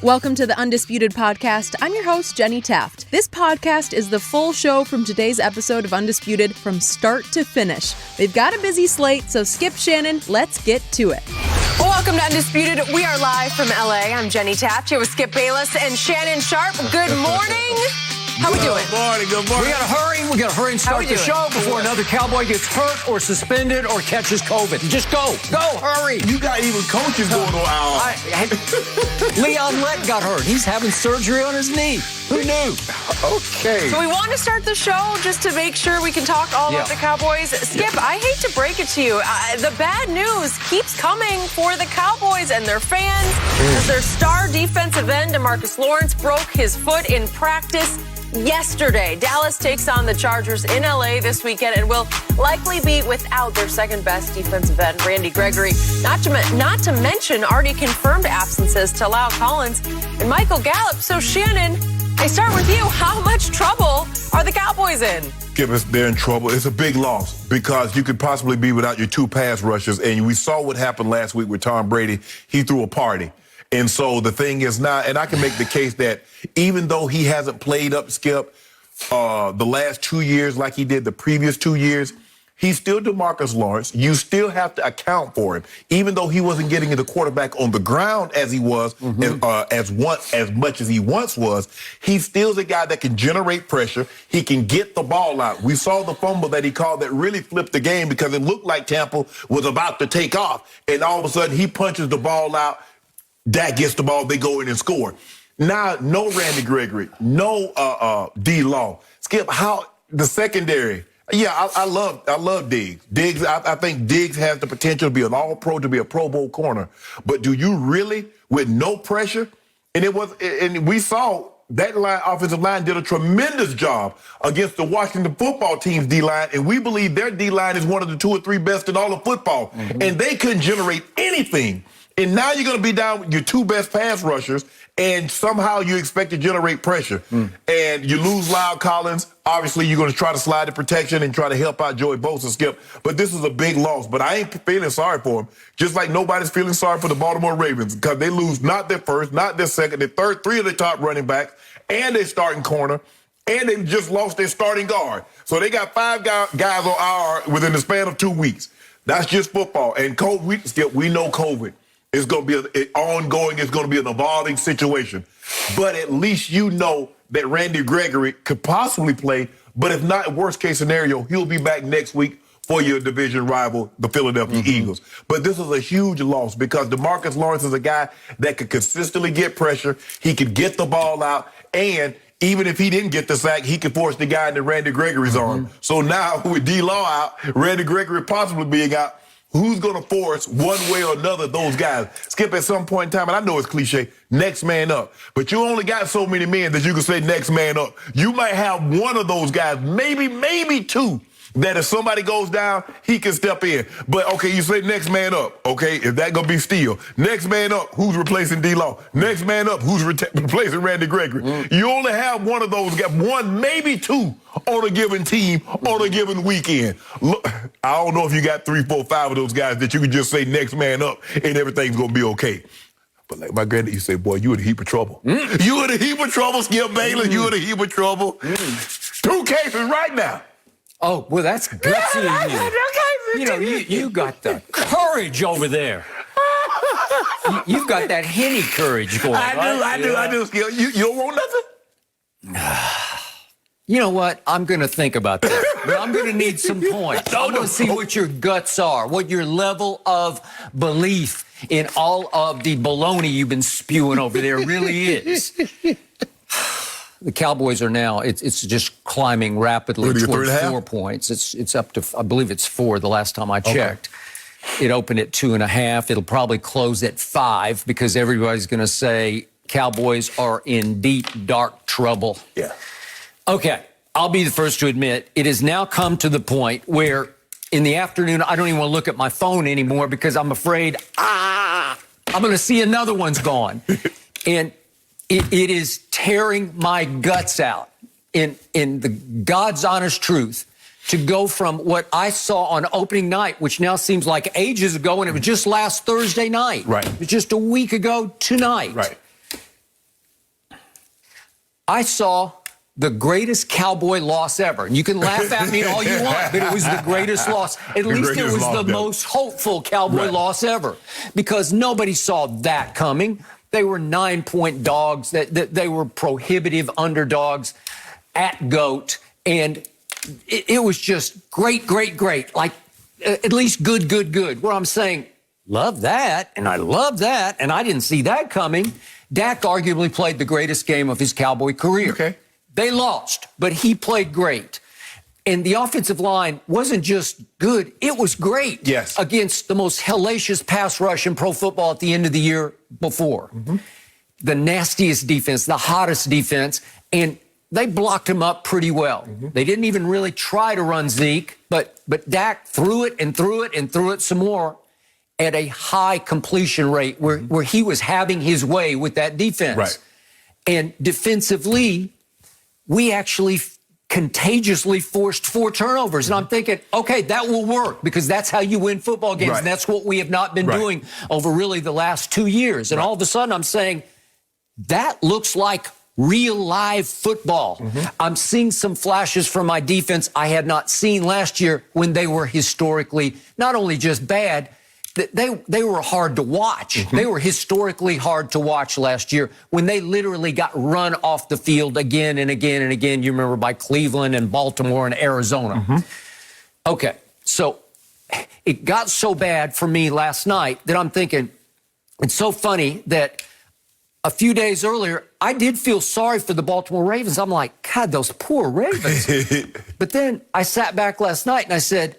Welcome to the Undisputed podcast. I'm your host, Jenny Taft. This podcast is the full show from today's episode of Undisputed from start to finish. They've got a busy slate, so Skip, Shannon, let's get to it. Well, welcome to Undisputed. We are live from LA. I'm Jenny Taft here with Skip Bayless and Shannon Sharpe. Good morning. How we doing? Good morning, good morning. We gotta hurry and start the show before another Cowboy gets hurt or suspended or catches COVID. Just go, hurry. You got even coaches going on. Leon Lett got hurt. He's having surgery on his knee. Who knew? Okay. So we want to start the show just to make sure we can talk all about the Cowboys. Skip, I hate to break it to you. The bad news keeps coming for the Cowboys and their fans as their star defensive end, DeMarcus Lawrence, broke his foot in practice yesterday. Dallas takes on the Chargers in LA this weekend and will likely be without their second best defensive end, Randy Gregory. Not to mention already confirmed absences to La'el Collins and Michael Gallup. So Shannon, I start with you. How much trouble are the Cowboys in? They're in trouble. It's a big loss because you could possibly be without your two pass rushers. And we saw what happened last week with Tom Brady. He threw a party. And so the thing is now, and I can make the case that even though he hasn't played up, Skip, the last 2 years like he did the previous 2 years, he's still DeMarcus Lawrence. You still have to account for him. Even though he wasn't getting the quarterback on the ground as he was, as much as he once was, he still's a guy that can generate pressure. He can get the ball out. We saw the fumble that he called that really flipped the game because it looked like Tampa was about to take off. And all of a sudden, he punches the ball out. Dak gets the ball, they go in and score. Now, no Randy Gregory, no D-Law. Skip, how the secondary? Yeah, I love Diggs. I think Diggs has the potential to be an all-pro, to be a Pro Bowl corner. But do you really, with no pressure? And we saw that offensive line did a tremendous job against the Washington football team's D-line, and we believe their D-line is one of the 2 or 3 best in all of football. And they couldn't generate anything. And now you're going to be down with your 2 best pass rushers, and somehow you expect to generate pressure. And you lose La'el Collins. Obviously, you're going to try to slide the protection and try to help out Joey Bosa, Skip. But this is a big loss. But I ain't feeling sorry for him, just like nobody's feeling sorry for the Baltimore Ravens because they lose not their first, not their second, their third, 3 of their top running backs, and their starting corner, and they just lost their starting guard. So they got 5 guys on IR within the span of 2 weeks. That's just football. And Skip, we know COVID. It's going to be ongoing. It's going to be an evolving situation. But at least you know that Randy Gregory could possibly play. But if not, worst case scenario, he'll be back next week for your division rival, the Philadelphia Eagles. But this is a huge loss because DeMarcus Lawrence is a guy that could consistently get pressure. He could get the ball out. And even if he didn't get the sack, he could force the guy into Randy Gregory's arm. So now with D-Law out, Randy Gregory possibly being out, who's going to force one way or another those guys? Skip, at some point in time, and I know it's cliche, next man up. But you only got so many men that you can say next man up. You might have one of those guys, maybe 2, that if somebody goes down, he can step in. But, okay, you say next man up. Okay, if that going to be Steele. Next man up, who's replacing D-Law? Next man up, who's replacing Randy Gregory? You only have one of those guys, 1, maybe 2 on a given team on a given weekend. Look, I don't know if you got 3, 4, 5 of those guys that you can just say next man up and everything's going to be okay. But like my granddad used to say, boy, you in a heap of trouble. You in a heap of trouble, Skip Bayless. You in a heap of trouble. 2 cases right now. Oh, well, that's gutsy. You know, you got the courage over there. You've got that Henny courage going. I do. Skip. You don't want nothing? You know what? I'm going to think about that. But I'm going to need some points. I want to see what your guts are, what your level of belief in all of the baloney you've been spewing over there really is. The Cowboys are now, it's just climbing rapidly towards 4 points. It's up to, I believe it's 4 the last time I checked. It opened at 2.5. It'll probably close at 5 because everybody's going to say Cowboys are in deep, dark trouble. Yeah. Okay, I'll be the first to admit it has now come to the point where in the afternoon I don't even want to look at my phone anymore because I'm afraid, I'm going to see another one's gone. And it is tearing my guts out in the God's honest truth to go from what I saw on opening night, which now seems like ages ago, and it was just last Thursday night. Right. It was just a week ago tonight. Right. I saw the greatest Cowboy loss ever. And you can laugh at me all you want, but it was the greatest loss. At least it was the most hopeful Cowboy loss ever, because nobody saw that coming. They were 9-point dogs. They were prohibitive underdogs at GOAT. And it was just great, great, great. Like, at least good, good, good. Where I'm saying, love that, and I love that, and I didn't see that coming. Dak arguably played the greatest game of his Cowboy career. Okay. They lost, but he played great. And the offensive line wasn't just good, it was great. Yes. Against the most hellacious pass rush in pro football at the end of the year before. Mm-hmm. The nastiest defense, the hottest defense, and they blocked him up pretty well. Mm-hmm. They didn't even really try to run Zeke, but Dak threw it and threw it and threw it some more at a high completion rate where he was having his way with that defense. Right. And defensively, we actually contagiously forced 4 turnovers. And I'm thinking, okay, that will work because that's how you win football games. Right. And that's what we have not been doing over really the last 2 years. And all of a sudden I'm saying, that looks like real live football. Mm-hmm. I'm seeing some flashes from my defense I had not seen last year when they were historically not only just bad, they were hard to watch. Mm-hmm. They were historically hard to watch last year when they literally got run off the field again and again and again. You remember by Cleveland and Baltimore and Arizona. Mm-hmm. Okay, so it got so bad for me last night that I'm thinking, it's so funny that a few days earlier, I did feel sorry for the Baltimore Ravens. I'm like, God, those poor Ravens. But then I sat back last night and I said,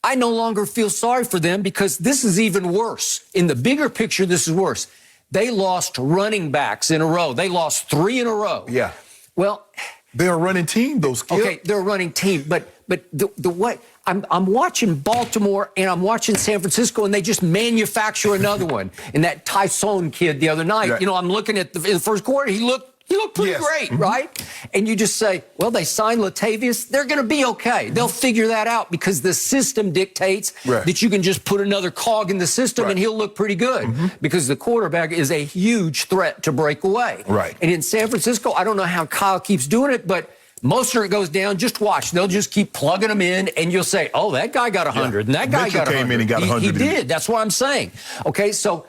I no longer feel sorry for them because this is even worse. In the bigger picture, this is worse. They lost running backs in a row. They lost 3 in a row. Yeah. Well, they're a running team, those Skip. Okay, they're a running team, but the way I'm watching Baltimore and I'm watching San Francisco, and they just manufacture another one. And that Tyson kid the other night, you know, I'm looking at in the first quarter, he looked pretty great, right? And you just say, well, they signed Latavius. They're going to be okay. They'll figure that out because the system dictates that you can just put another cog in the system and he'll look pretty good because the quarterback is a huge threat to break away. Right. And in San Francisco, I don't know how Kyle keeps doing it, but Mostert goes down, just watch. They'll just keep plugging him in, and you'll say, oh, that guy got 100, and that guy Mitchell got 100. came in and got 100. He did. That's what I'm saying. Okay, so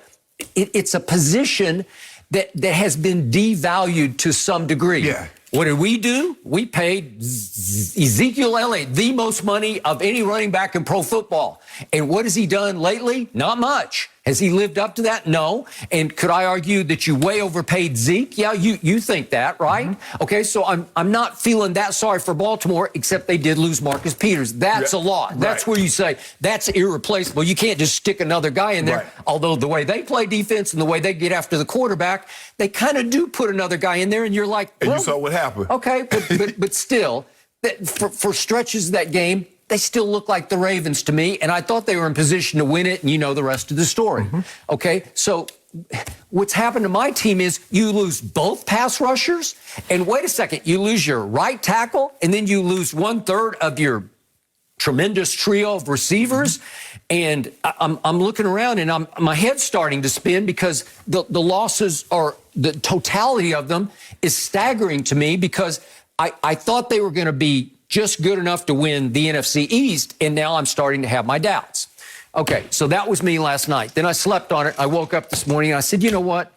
it's a position that has been devalued to some degree. Yeah. What did we do? We paid Ezekiel Elliott the most money of any running back in pro football. And what has he done lately? Not much. Has he lived up to that? No. And could I argue that you way overpaid Zeke? Yeah, you think that, right? Mm-hmm. Okay, so I'm not feeling that sorry for Baltimore, except they did lose Marcus Peters. That's a lot. That's where you say that's irreplaceable. You can't just stick another guy in there. Right. Although the way they play defense and the way they get after the quarterback, they kind of do put another guy in there, and you're like, well, and you saw what happened. Okay, but still, for stretches of that game, they still look like the Ravens to me, and I thought they were in position to win it, and you know the rest of the story. Mm-hmm. Okay, so what's happened to my team is you lose both pass rushers, and wait a second, you lose your right tackle, and then you lose 1/3 of your tremendous trio of receivers, and I'm looking around, and my head's starting to spin because the losses are, the totality of them is staggering to me because I thought they were going to be just good enough to win the NFC East, and now I'm starting to have my doubts. Okay, so that was me last night. Then I slept on it. I woke up this morning, and I said, you know what?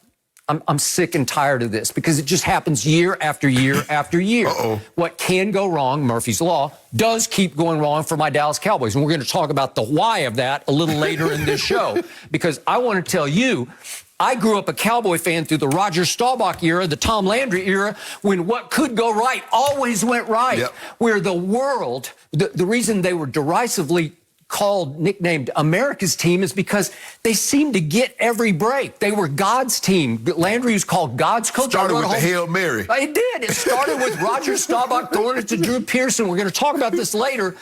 I'm sick and tired of this because it just happens year after year after year. Uh-oh. What can go wrong, Murphy's Law, does keep going wrong for my Dallas Cowboys. And we're going to talk about the why of that a little later in this show because I want to tell you, I grew up a Cowboy fan through the Roger Staubach era, the Tom Landry era, when what could go right always went right. Yep. Where the world, the reason they were derisively nicknamed America's team is because they seemed to get every break. They were God's team. Landry was called God's coach. Started with the Hail Mary. It did. It started with Roger Staubach throwing it to Drew Pearson. We're going to talk about this later.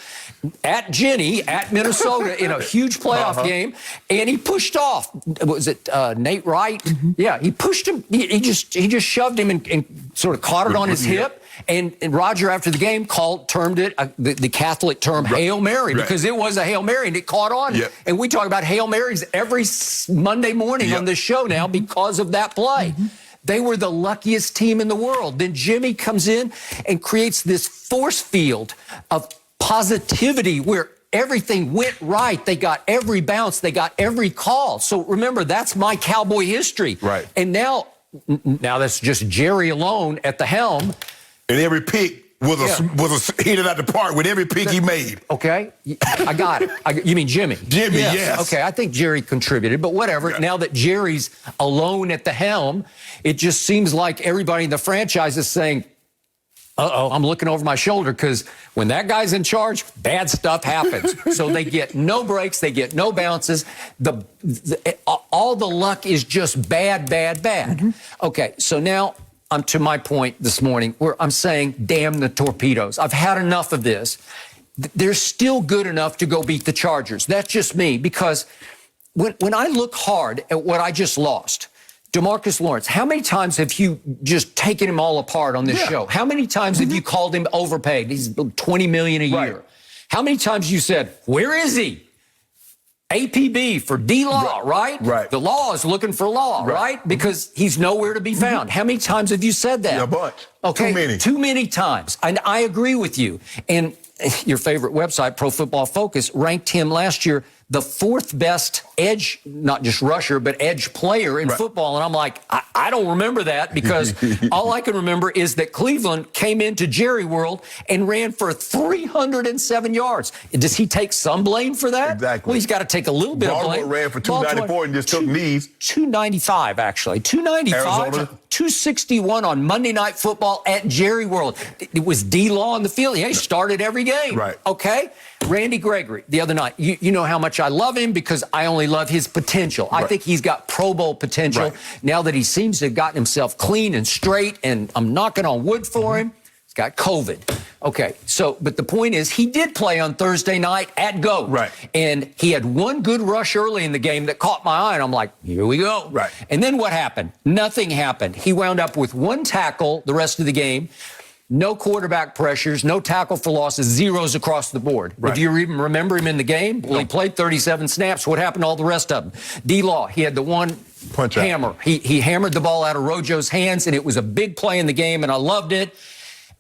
At Jenny, at Minnesota, in a huge playoff game, and he pushed off. Was it Nate Wright? Mm-hmm. Yeah, he pushed him. He just shoved him and sort of caught it on his hip. And Roger, after the game, termed it the Catholic term Hail Mary because it was a Hail Mary and it caught on. Yep. And we talk about Hail Marys every Monday morning on this show now because of that play. Mm-hmm. They were the luckiest team in the world. Then Jimmy comes in and creates this force field of positivity where everything went right. They got every bounce. They got every call. So remember, that's my Cowboy history. Right. And now that's just Jerry alone at the helm. And every pick was a hit it out the park with every pick he made. Okay, I got it. You mean Jimmy? Jimmy, yes. Okay, I think Jerry contributed, but whatever. Yeah. Now that Jerry's alone at the helm, it just seems like everybody in the franchise is saying, uh-oh, I'm looking over my shoulder, because when that guy's in charge, bad stuff happens. So they get no breaks, they get no bounces. All the luck is just bad, bad, bad. Mm-hmm. Okay, so now I'm to my point this morning where I'm saying, damn the torpedoes. I've had enough of this. They're still good enough to go beat the Chargers. That's just me, because when I look hard at what I just lost, DeMarcus Lawrence, how many times have you just taken him all apart on this show? How many times have you called him overpaid? He's $20 million a year. Right. How many times you said, where is he? APB for D-Law, right? Right. The law is looking for law, right? Because he's nowhere to be found. How many times have you said that? Yeah, but okay, too many. Too many times. And I agree with you. And your favorite website, Pro Football Focus, ranked him last year the fourth best edge, not just rusher, but edge player in football. And I'm like, I don't remember that, because all I can remember is that Cleveland came into Jerry World and ran for 307 yards. Does he take some blame for that? Exactly. Well, he's got to take a little bit of blame. Baltimore ran for 294 and just took knees. 295, actually. 295. Arizona. 261 on Monday Night Football at Jerry World. It was D-Law on the field. He started every game. Right. Okay? Randy Gregory, the other night. You know how much I love him, because I only love his potential. I think he's got Pro Bowl potential now that he seems to have gotten himself clean and straight, and I'm knocking on wood for him. He's got COVID. Okay, so, but the point is, he did play on Thursday night at GOAT. Right. And he had one good rush early in the game that caught my eye, and I'm like, here we go. Right. And then what happened? Nothing happened. He wound up with one tackle the rest of the game. No quarterback pressures, no tackle for losses, zeros across the board. Right. Do you even remember him in the game? Well, he played 37 snaps. What happened to all the rest of them? D-Law, he had the one punch hammer. Out. He hammered the ball out of Rojo's hands, and it was a big play in the game, and I loved it.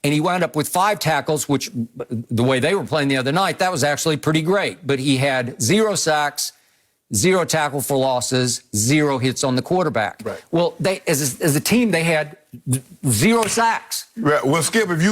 And he wound up with 5 tackles, which, the way they were playing the other night, that was actually pretty great. But he had 0 sacks, 0 tackle for losses, 0 hits on the quarterback. Right. Well, they as a team, they had 0 sacks. Right. Well, Skip, if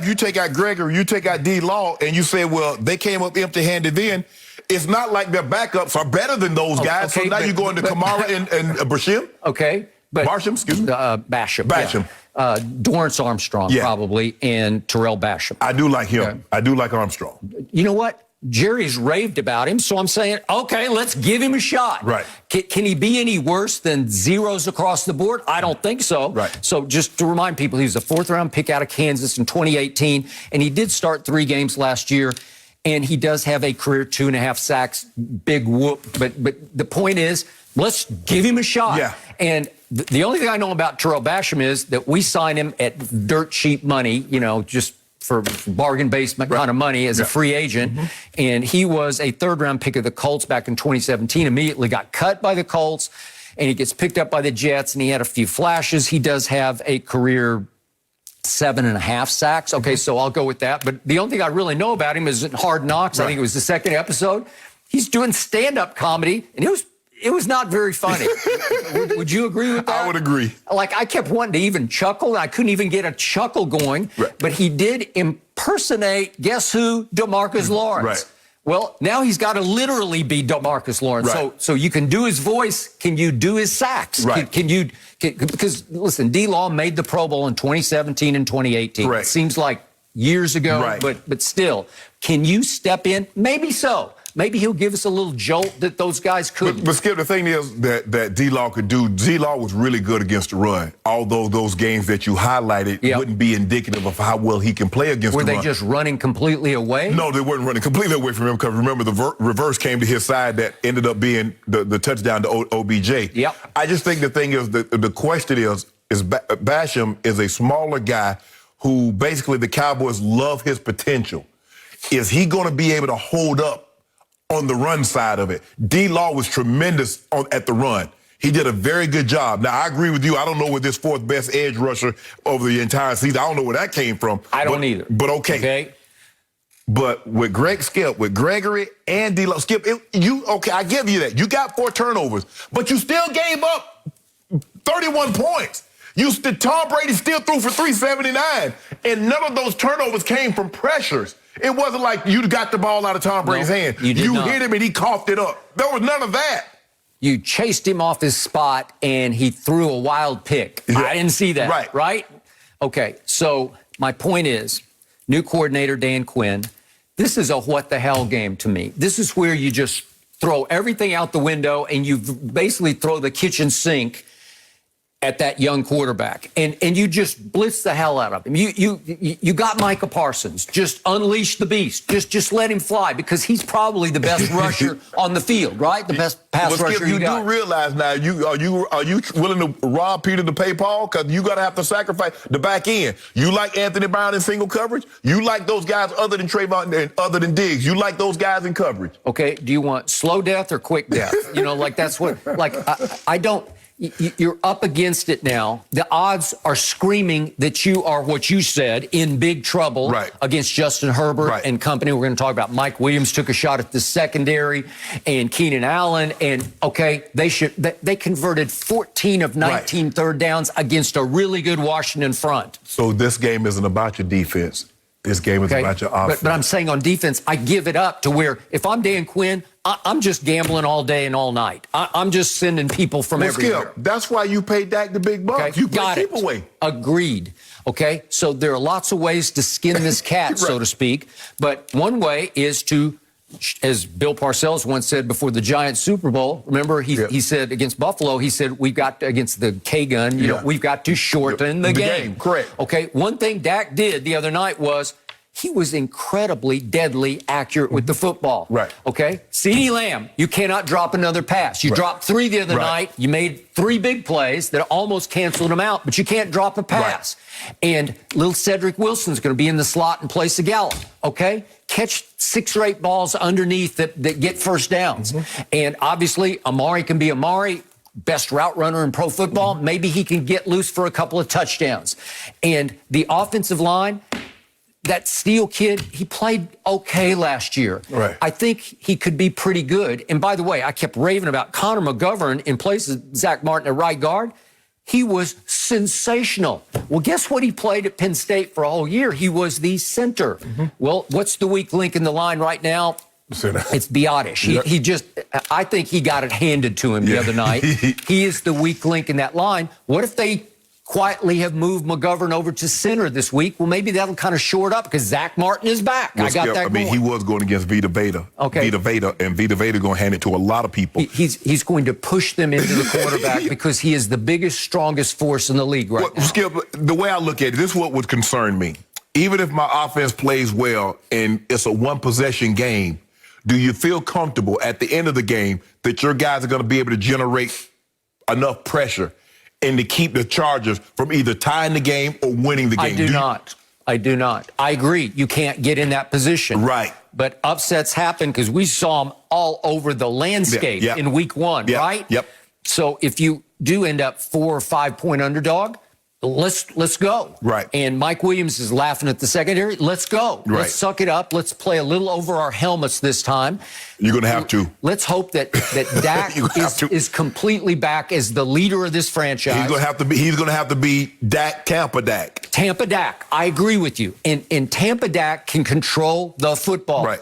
you take out Gregory, you take out D-Law, and you say, well, they came up empty-handed then, it's not like their backups are better than those guys. Okay, so now you go into Kamara and Basham? Okay. But Basham, excuse me? Basham. Basham. Yeah. Dorrance Armstrong, probably, and Terrell Basham. I do like him. Okay. I do like Armstrong. You know what? Jerry's raved about him, so I'm saying, okay, let's give him a shot. Right. Can he be any worse than zeros across the board? I don't think so. Right. So just to remind people, he was a 4th-round pick out of Kansas in 2018, and he did start 3 games last year, and he does have a career 2.5 sacks, big whoop. But the point is, let's give him a shot. Yeah. And the only thing I know about Terrell Basham is that we signed him at dirt cheap money, just for bargain basement kind of money as a free agent. And he was a 3rd-round pick of the Colts back in 2017, immediately got cut by the Colts, and he gets picked up by the Jets, and he had a few flashes. He does have a career 7.5 sacks. Okay, so I'll go with that. But the only thing I really know about him is in Hard Knocks. I think it was the 2nd episode. He's doing stand-up comedy, and it was not very funny. Would you agree with that? I would agree. Like, I kept wanting to even chuckle, and I couldn't even get a chuckle going. Right. But he did impersonate, guess who? DeMarcus Lawrence. Right. Well, now he's got to literally be DeMarcus Lawrence. Right. So you can do his voice. Can you do his sacks? Right. Because, listen, D-Law made the Pro Bowl in 2017 and 2018. Right. It seems like years ago, but still. Can you step in? Maybe so. Maybe he'll give us a little jolt that those guys couldn't. But Skip, the thing is that D-Law could do, D-Law was really good against the run. Although those games that you highlighted wouldn't be indicative of how well he can play against the run. Were they just running completely away? No, they weren't running completely away from him, because remember, the reverse came to his side that ended up being the touchdown to OBJ. Yep. I just think the thing is, the question is Basham is a smaller guy who basically the Cowboys love his potential. Is he going to be able to hold up on the run side of it? D-Law was tremendous at the run. He did a very good job. Now, I agree with you. I don't know where this fourth best edge rusher over the entire season. I don't know where that came from. I don't either. But okay. But with with Gregory and D-Lo, Skip, I give you that. You got 4 turnovers, but you still gave up 31 points. Tom Brady still threw for 379, and none of those turnovers came from pressures. It wasn't like you got the ball out of Tom Brady's hand. You hit him and he coughed it up. There was none of that. You chased him off his spot and he threw a wild pick. Yeah. I didn't see that. Right? Okay, so my point is, new coordinator Dan Quinn, this is a what the hell game to me. This is where you just throw everything out the window and you basically throw the kitchen sink at that young quarterback, and you just blitz the hell out of him. You got Micah Parsons. Just unleash the beast. Just let him fly, because he's probably the best rusher on the field, right? The best pass rusher Skip, you got. do realize now, are you willing to rob Peter to pay Paul? Because you got to have to sacrifice the back end. You like Anthony Brown in single coverage? You like those guys other than Trayvon and other than Diggs? You like those guys in coverage? Okay, do you want slow death or quick death? That's what, I don't. You're up against it now. The odds are screaming that you are, what you said, in big trouble against Justin Herbert and company. We're going to talk about Mike Williams took a shot at the secondary, and Keenan Allen. And, they converted 14 of 19 third downs against a really good Washington front. So this game isn't about your defense. This game is about your offense. But I'm saying on defense, I give it up to where if I'm Dan Quinn, I'm just gambling all day and all night. I'm just sending people from everywhere. Skip, that's why you pay Dak the big bucks. Okay? You pay people away. Agreed. Okay, so there are lots of ways to skin this cat, so to speak. But one way is to, as Bill Parcells once said before the Giants Super Bowl, remember he said against Buffalo, he said, we've got to, against the K-gun, we've got to shorten the game. Correct. Okay, one thing Dak did the other night was he was incredibly deadly accurate with the football. Okay? CeeDee Lamb, you cannot drop another pass. You dropped 3 the other night. You made 3 big plays that almost canceled them out, but you can't drop a pass. And little Cedric Wilson's going to be in the slot in place of Gallup. Okay? Catch 6 or 8 balls underneath that get first downs. And obviously, Amari can be Amari. Best route runner in pro football. Maybe he can get loose for a couple of touchdowns. And the offensive line, that Steele kid, he played okay last year. I think he could be pretty good. And by the way, I kept raving about Connor McGovern in place of Zach Martin at right guard. He was sensational. Well, guess what he played at Penn State for a whole year? He was the center. Well, what's the weak link in the line right now? It's Biotish. He just, I think he got it handed to him the other night. He is the weak link in that line. What if they quietly have moved McGovern over to center this week? Well, maybe that'll kind of shore it up because Zach Martin is back. He was going against Vita Veda. Vita Veda, and Vita Veda going to hand it to a lot of people. He's going to push them into the quarterback because he is the biggest, strongest force in the league now. Skip, the way I look at it, this is what would concern me. Even if my offense plays well and it's a one-possession game, do you feel comfortable at the end of the game that your guys are going to be able to generate enough pressure and to keep the Chargers from either tying the game or winning the game? I do not. I agree. You can't get in that position. But upsets happen because we saw them all over the landscape in week 1, right? So if you do end up 4 or 5 point underdog, let's go. And Mike Williams is laughing at the secondary. Let's go. Let's suck it up. Let's play a little over our helmets this time. You're going to have to. Let's hope that Dak is completely back as the leader of this franchise. He's going to have to be Dak, Tampa Dak. Tampa Dak. I agree with you. And Tampa Dak can control the football.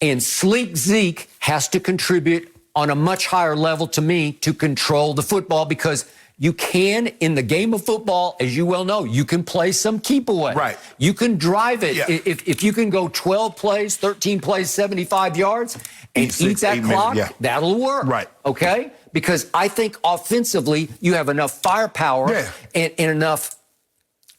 And Sleek Zeke has to contribute on a much higher level to me to control the football, because you can, in the game of football, as you well know, you can play some keep away. You can drive it. If you can go 12 plays, 13 plays, 75 yards, and eat that clock, that'll work. Okay? Because I think offensively, you have enough firepower and enough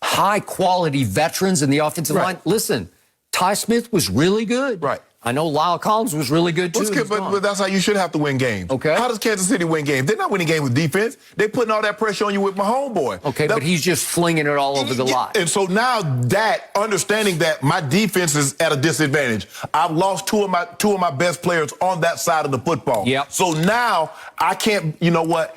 high-quality veterans in the offensive line. Listen, Ty Smith was really good. I know Lyle Collins was really good, too. But that's how you should have to win games. How does Kansas City win games? They're not winning games with defense. They're putting all that pressure on you with my homeboy. But he's just flinging it all over the lot. And so now Dak, understanding that my defense is at a disadvantage, I've lost two of my best players on that side of the football. So now I can't, you know what?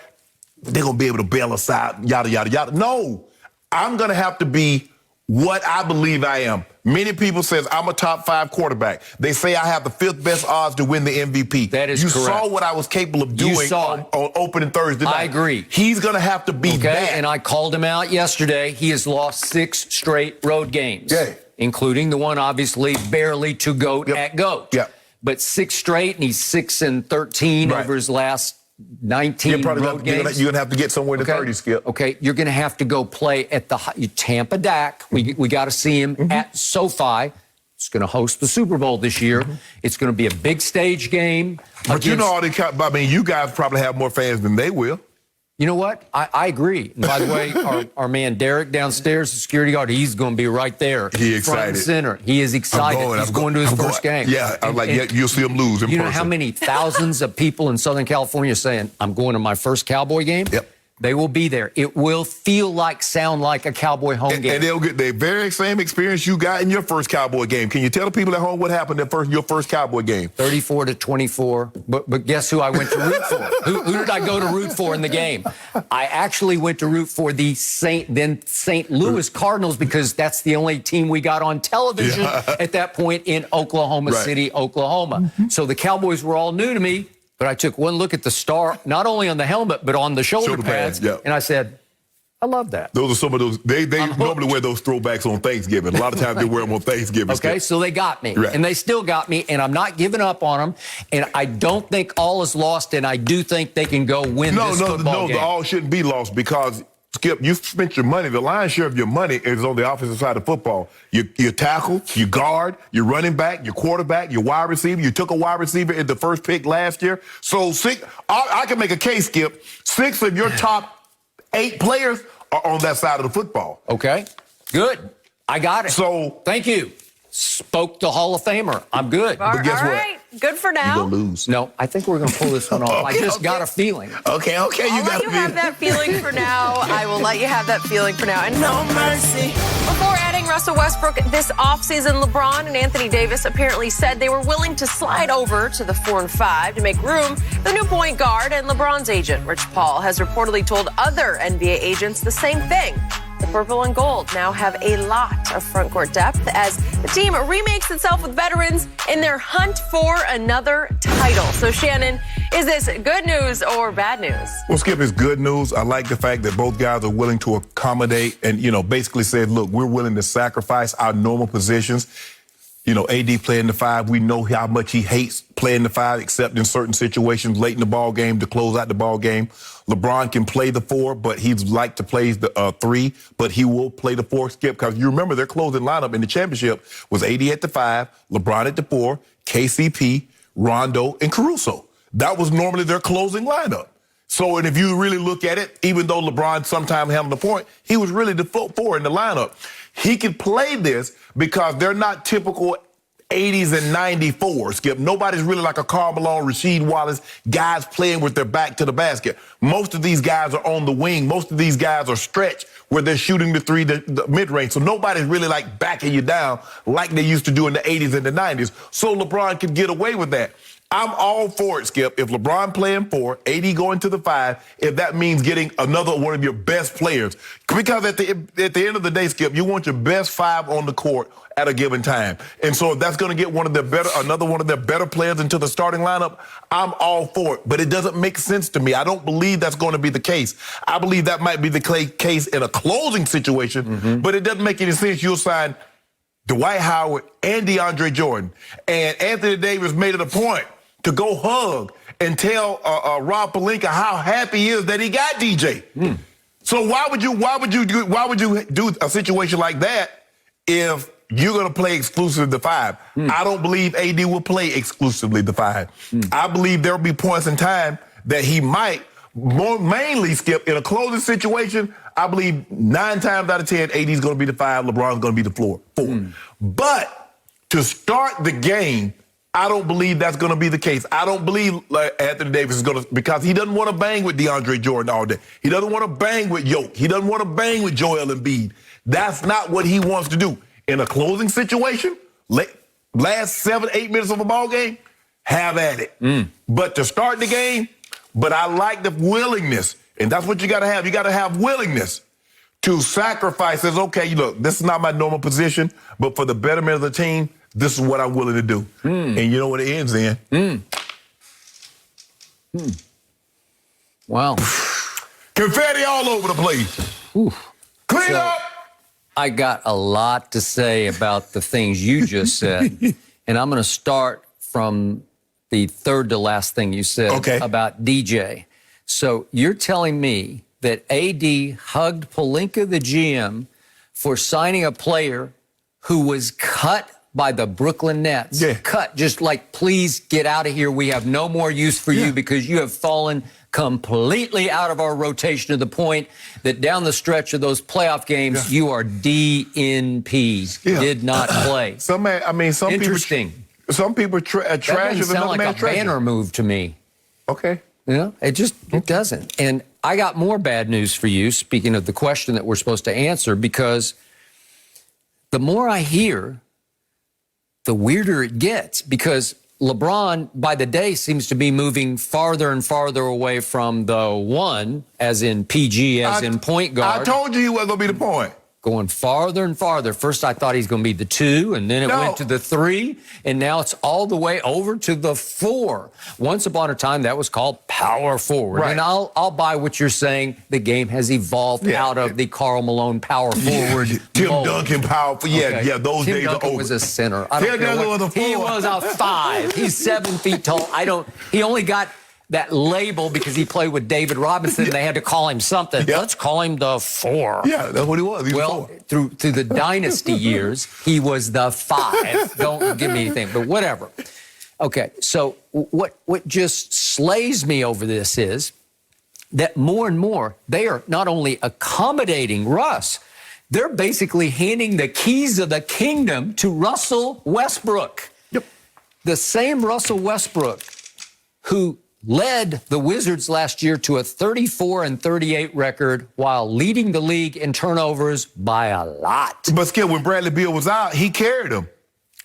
they're going to be able to bail us out, yada, yada, yada. No, I'm going to have to be what I believe I am. Many people says I'm a top 5 quarterback. They say I have the 5th best odds to win the MVP. That is correct. You saw what I was capable of doing on opening Thursday night. I agree. He's going to have to be that. And I called him out yesterday. He has lost 6 straight road games, including the one, obviously, barely to GOAT at GOAT. Yeah. But 6 straight, and he's 6-13 over his last 19 road games. You're going to have to get somewhere to 30, Skip. Okay, you're going to have to go play at the Tampa Dak. We got to see him at SoFi. It's going to host the Super Bowl this year. It's going to be a big stage game. But you know, you guys probably have more fans than they will. You know what? I agree. And by the way, our man Derek downstairs, the security guard, he's going to be right there. He's excited. Front and center. He is excited. He's going to his first game. Yeah, you'll see him lose in person. You know how many thousands of people in Southern California are saying, I'm going to my first Cowboy game? Yep. They will be there. It will sound like a Cowboy home game. And they'll get the very same experience you got in your first Cowboy game. Can you tell the people at home what happened in your first Cowboy game? 34-24. But guess who I went to root for? Who did I go to root for in the game? I actually went to root for the St. Louis Cardinals because that's the only team we got on television at that point in Oklahoma City, Oklahoma. So the Cowboys were all new to me. But I took one look at the star, not only on the helmet, but on the shoulder pads, and I said, I love that. Those are some of those. They normally wear those throwbacks on Thanksgiving. A lot of times they wear them on Thanksgiving. Okay, so they got me, and they still got me, and I'm not giving up on them. And I don't think all is lost, and I do think they can go win this football game. No, all shouldn't be lost because, Skip, you spent your money. The lion's share of your money is on the offensive side of football. You tackle, you guard, your running back, your quarterback, your wide receiver. You took a wide receiver in the first pick last year. So I can make a case, Skip. 6 of your top 8 players are on that side of the football. Okay, good. I got it. So thank you. Spoke the Hall of Famer. I'm good. But guess what? Right. Good for now. You're going to lose. No, I think we're going to pull this one off. I just got a feeling. Okay. I'll let you have that feeling for now. I will let you have that feeling for now. And no mercy. Before adding Russell Westbrook this offseason, LeBron and Anthony Davis apparently said they were willing to slide over to the 4 and 5 to make room for the new point guard. And LeBron's agent, Rich Paul, has reportedly told other NBA agents the same thing. The purple and gold now have a lot of front court depth as the team remakes itself with veterans in their hunt for another title. So, Shannon, is this good news or bad news? Well, Skip, it's good news. I like the fact that both guys are willing to accommodate and, basically said, look, we're willing to sacrifice our normal positions. AD playing the 5. We know how much he hates playing the 5, except in certain situations late in the ball game to close out the ball game. LeBron can play the 4, but he'd like to play the 3, but he will play the 4, Skip, because you remember their closing lineup in the championship was AD at the 5, LeBron at the 4, KCP, Rondo, and Caruso. That was normally their closing lineup. So, and if you really look at it, even though LeBron sometimes held the point, he was really the 4 in the lineup. He could play this because they're not typical 80s and 94s, Skip. Nobody's really like a Karl Malone, Rasheed Wallace, guys playing with their back to the basket. Most of these guys are on the wing. Most of these guys are stretched where they're shooting the 3, the mid-range. So nobody's really like backing you down like they used to do in the 80s and the 90s. So LeBron could get away with that. I'm all for it, Skip. If LeBron playing 4, AD going to the 5, if that means getting another one of your best players. Because at the end of the day, Skip, you want your best 5 on the court at a given time. And so if that's going to get another one of their better players into the starting lineup, I'm all for it. But it doesn't make sense to me. I don't believe that's going to be the case. I believe that might be the case in a closing situation, but it doesn't make any sense. You'll sign Dwight Howard and DeAndre Jordan. And Anthony Davis made it a point to go hug and tell Rob Pelinka how happy he is that he got DJ. So why would you do a situation like that if you're going to play exclusively the 5? I don't believe AD will play exclusively the 5. I believe there'll be points in time that he might mainly, Skip, in a closing situation. I believe 9 times out of 10, AD's going to be the 5, LeBron's going to be the 4. But to start the game, I don't believe that's going to be the case. I don't believe Anthony Davis is going to, because he doesn't want to bang with DeAndre Jordan all day. He doesn't want to bang with Yoke. He doesn't want to bang with Joel Embiid. That's not what he wants to do. In a closing situation, last 7, 8 minutes of a ball game, have at it. But to start the game, but I like the willingness. And that's what you got to have. You got to have willingness to sacrifice. Says, okay, look, this is not my normal position, but for the betterment of the team, this is what I'm willing to do. And you know what it ends in? Wow. Confetti all over the place. Clean up. I got a lot to say about the things you just said. And I'm going to start from the third to last thing you said about DJ. So you're telling me that AD hugged Pelinka, the GM, for signing a player who was cut by the Brooklyn Nets. Cut, just like, please get out of here. We have no more use for you because you have fallen completely out of our rotation to the point that down the stretch of those playoff games, you are DNP. Did not play. Some Interesting. people, some people trash doesn't sound like a banner move to me. Okay. Yeah, it doesn't. And I got more bad news for you, speaking of the question that we're supposed to answer, because the more I hear, the weirder it gets, because LeBron, by the day, seems to be moving farther and farther away from the one, as in PG, as in point guard. I told you he wasn't going to be the point. Going farther and farther. First, I thought he's going to be the 2, and then it went to the 3, and now it's all the way over to the 4. Once upon a time, that was called power forward. Right. And I'll buy what you're saying. The game has evolved out of the Karl Malone power forward. Tim Duncan power forward. Those Tim days Duncan are over. was a center. Tim Duncan was a 4. He was a 5. He's 7 feet tall. He only got that label because he played with David Robinson. They had to call him something. Let's call him the 4. Yeah, that's what he was. He was 4. Through the dynasty years, he was the 5. Don't give me anything, but whatever. Okay, so what just slays me over this is that more and more they are not only accommodating Russ, they're basically handing the keys of the kingdom to Russell Westbrook. The same Russell Westbrook who led the Wizards last year to a 34-38 record while leading the league in turnovers by a lot. But Skip, when Bradley Beal was out, he carried them.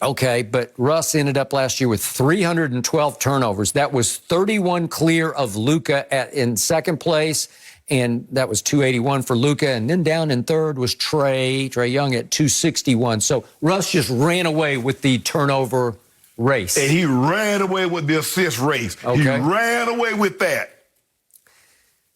Okay, but Russ ended up last year with 312 turnovers. That was 31 clear of Luka in second place, and that was 281 for Luka. And then down in third was Trae Young at 261. So Russ just ran away with the turnover race. And he ran away with the assist race. He ran away with that.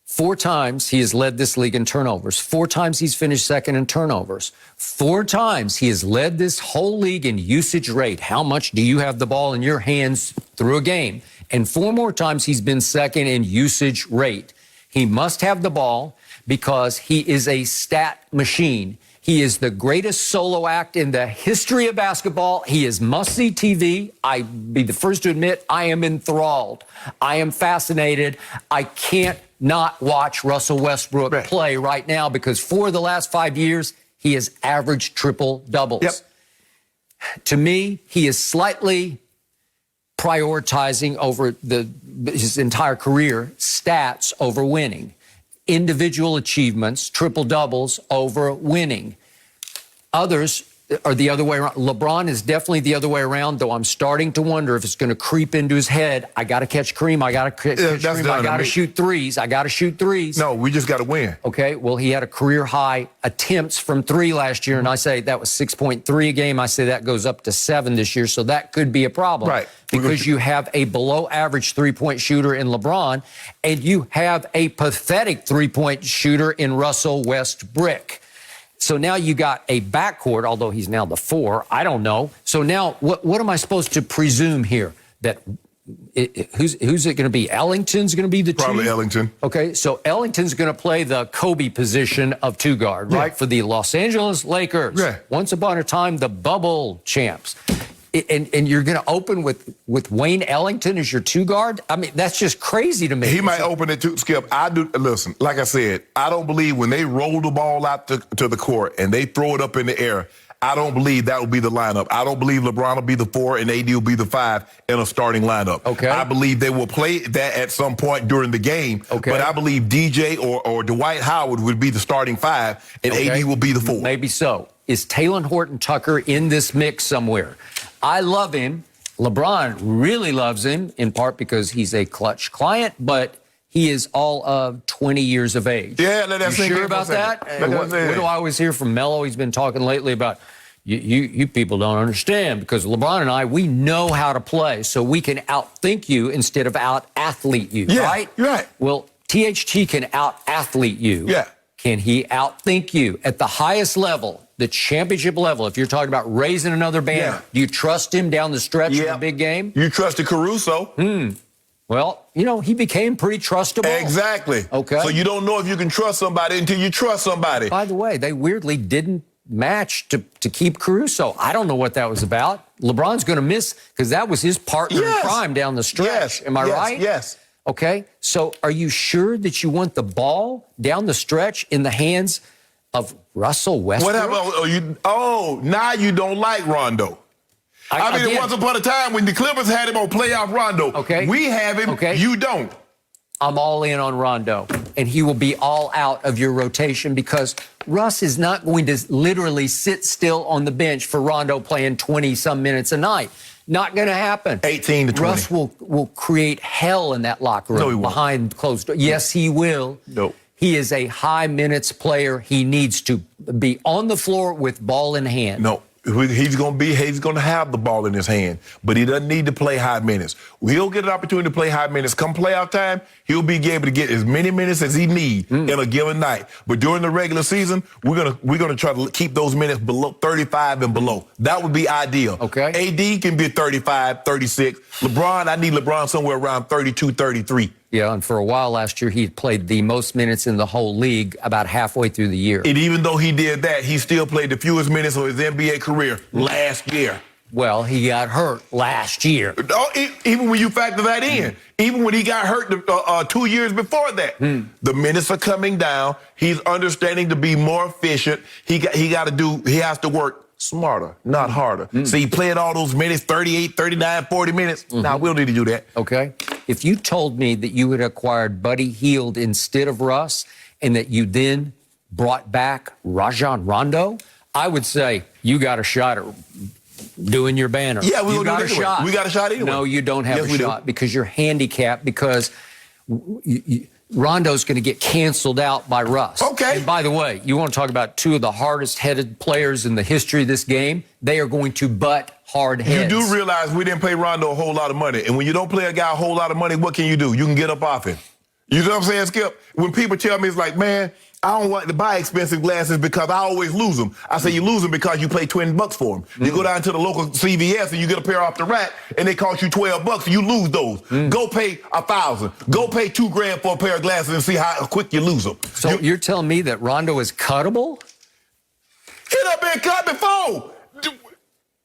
4 times he has led this league in turnovers. 4 times he's finished second in turnovers. 4 times he has led this whole league in usage rate. How much do you have the ball in your hands through a game? And 4 more times he's been second in usage rate. He must have the ball because he is a stat machine. He is the greatest solo act in the history of basketball. He is must-see TV. I'd be the first to admit I am enthralled. I am fascinated. I can't not watch Russell Westbrook play right now because for the last 5 years, he has averaged triple doubles. To me, he is slightly prioritizing over his entire career stats over winning. Individual achievements, triple doubles over winning. Others are the other way around. LeBron is definitely the other way around, though I'm starting to wonder if it's going to creep into his head. I got to catch Kareem. I got to catch Kareem. I got to shoot threes. I got to shoot threes. No, we just got to win. Okay, well, he had a career high attempts from 3 last year, and I say that was 6.3 a game. I say that goes up to 7 this year, so that could be a problem. Right. Because you have a below-average three-point shooter in LeBron, and you have a pathetic three-point shooter in Russell Westbrook. So now you got a backcourt, although he's now the 4. I don't know. So now what am I supposed to presume here? That who's it going to be? Ellington's going to be the 2? Probably Ellington. Okay, so Ellington's going to play the Kobe position of 2 guard, right? For the Los Angeles Lakers. Once upon a time, the bubble champs. And you're going to open with Wayne Ellington as your 2 guard? I mean, that's just crazy to me. He might open it too, Skip. Listen, like I said, I don't believe when they roll the ball out to the court and they throw it up in the air, I don't believe that will be the lineup. I don't believe LeBron will be the 4 and AD will be the 5 in a starting lineup. Okay. I believe they will play that at some point during the game. Okay. But I believe DJ or Dwight Howard would be the starting 5 and AD will be the 4. Maybe so. Is Talen Horton-Tucker in this mix somewhere? I love him. LeBron really loves him, in part because he's a clutch client, but he is all of 20 years of age. Yeah, let that you sink sure in about that? What do I always hear from Melo? He's been talking lately about, you people don't understand, because LeBron and I, we know how to play, so we can outthink you instead of out-athlete you, right? Right. Well, THT can out-athlete you. Yeah. Can he outthink you at the highest level, the championship level? If you're talking about raising another banner, do you trust him down the stretch in a big game? You trusted Caruso. Well, he became pretty trustable. Exactly. Okay. So you don't know if you can trust somebody until you trust somebody. By the way, they weirdly didn't match to keep Caruso. I don't know what that was about. LeBron's going to miss, because that was his partner in crime down the stretch. Am I right? Yes. Okay. So are you sure that you want the ball down the stretch in the hands of Russell Westbrook? What happened? Now you don't like Rondo. I mean, once upon a time when the Clippers had him on playoff Rondo. Okay. We have him. Okay. You don't. I'm all in on Rondo, and he will be all out of your rotation, because Russ is not going to literally sit still on the bench for Rondo playing 20-some minutes a night. Not going to happen. 18 to 20. Russ will create hell in that locker room. No, he won't. Behind closed doors. Yes, he will. No. He is a high minutes player. He needs to be on the floor with ball in hand. No. He's going to have the ball in his hand, but he doesn't need to play high minutes. He'll get an opportunity to play high minutes. Come playoff time, he'll be able to get as many minutes as he needs in a given night. But during the regular season, we're gonna try to keep those minutes below 35 and below. That would be ideal. Okay. AD can be 35, 36. LeBron, I need LeBron somewhere around 32, 33. Yeah, and for a while last year, he played the most minutes in the whole league about halfway through the year. And even though he did that, he still played the fewest minutes of his NBA career last year. Well, he got hurt last year. Even when you factor that in, even when he got hurt 2 years before that, the minutes are coming down. He's understanding to be more efficient. He has to work smarter, not harder. So he played all those minutes, 38, 39, 40 minutes. Nah, we don't need to do that. Okay. If you told me that you had acquired Buddy Hield instead of Russ, and that you then brought back Rajon Rondo, I would say you got a shot at doing your banner. Yeah, we got a shot. We got a shot anyway. No, you don't have a shot because you're handicapped, because Rondo's going to get canceled out by Russ. Okay. And by the way, you want to talk about two of the hardest-headed players in the history of this game? They are going to butt hard heads. You do realize we didn't pay Rondo a whole lot of money. And when you don't play a guy a whole lot of money, what can you do? You can get up off him. You know what I'm saying, Skip? When people tell me, it's like, man, I don't want to buy expensive glasses because I always lose them. I say you lose them because you pay $20 for them. You go down to the local CVS and you get a pair off the rack and they cost you $12 and you lose those. Go pay $1,000. Go pay $2,000 for a pair of glasses and see how quick you lose them. So you're telling me that Rondo is cuttable? He done been cut before.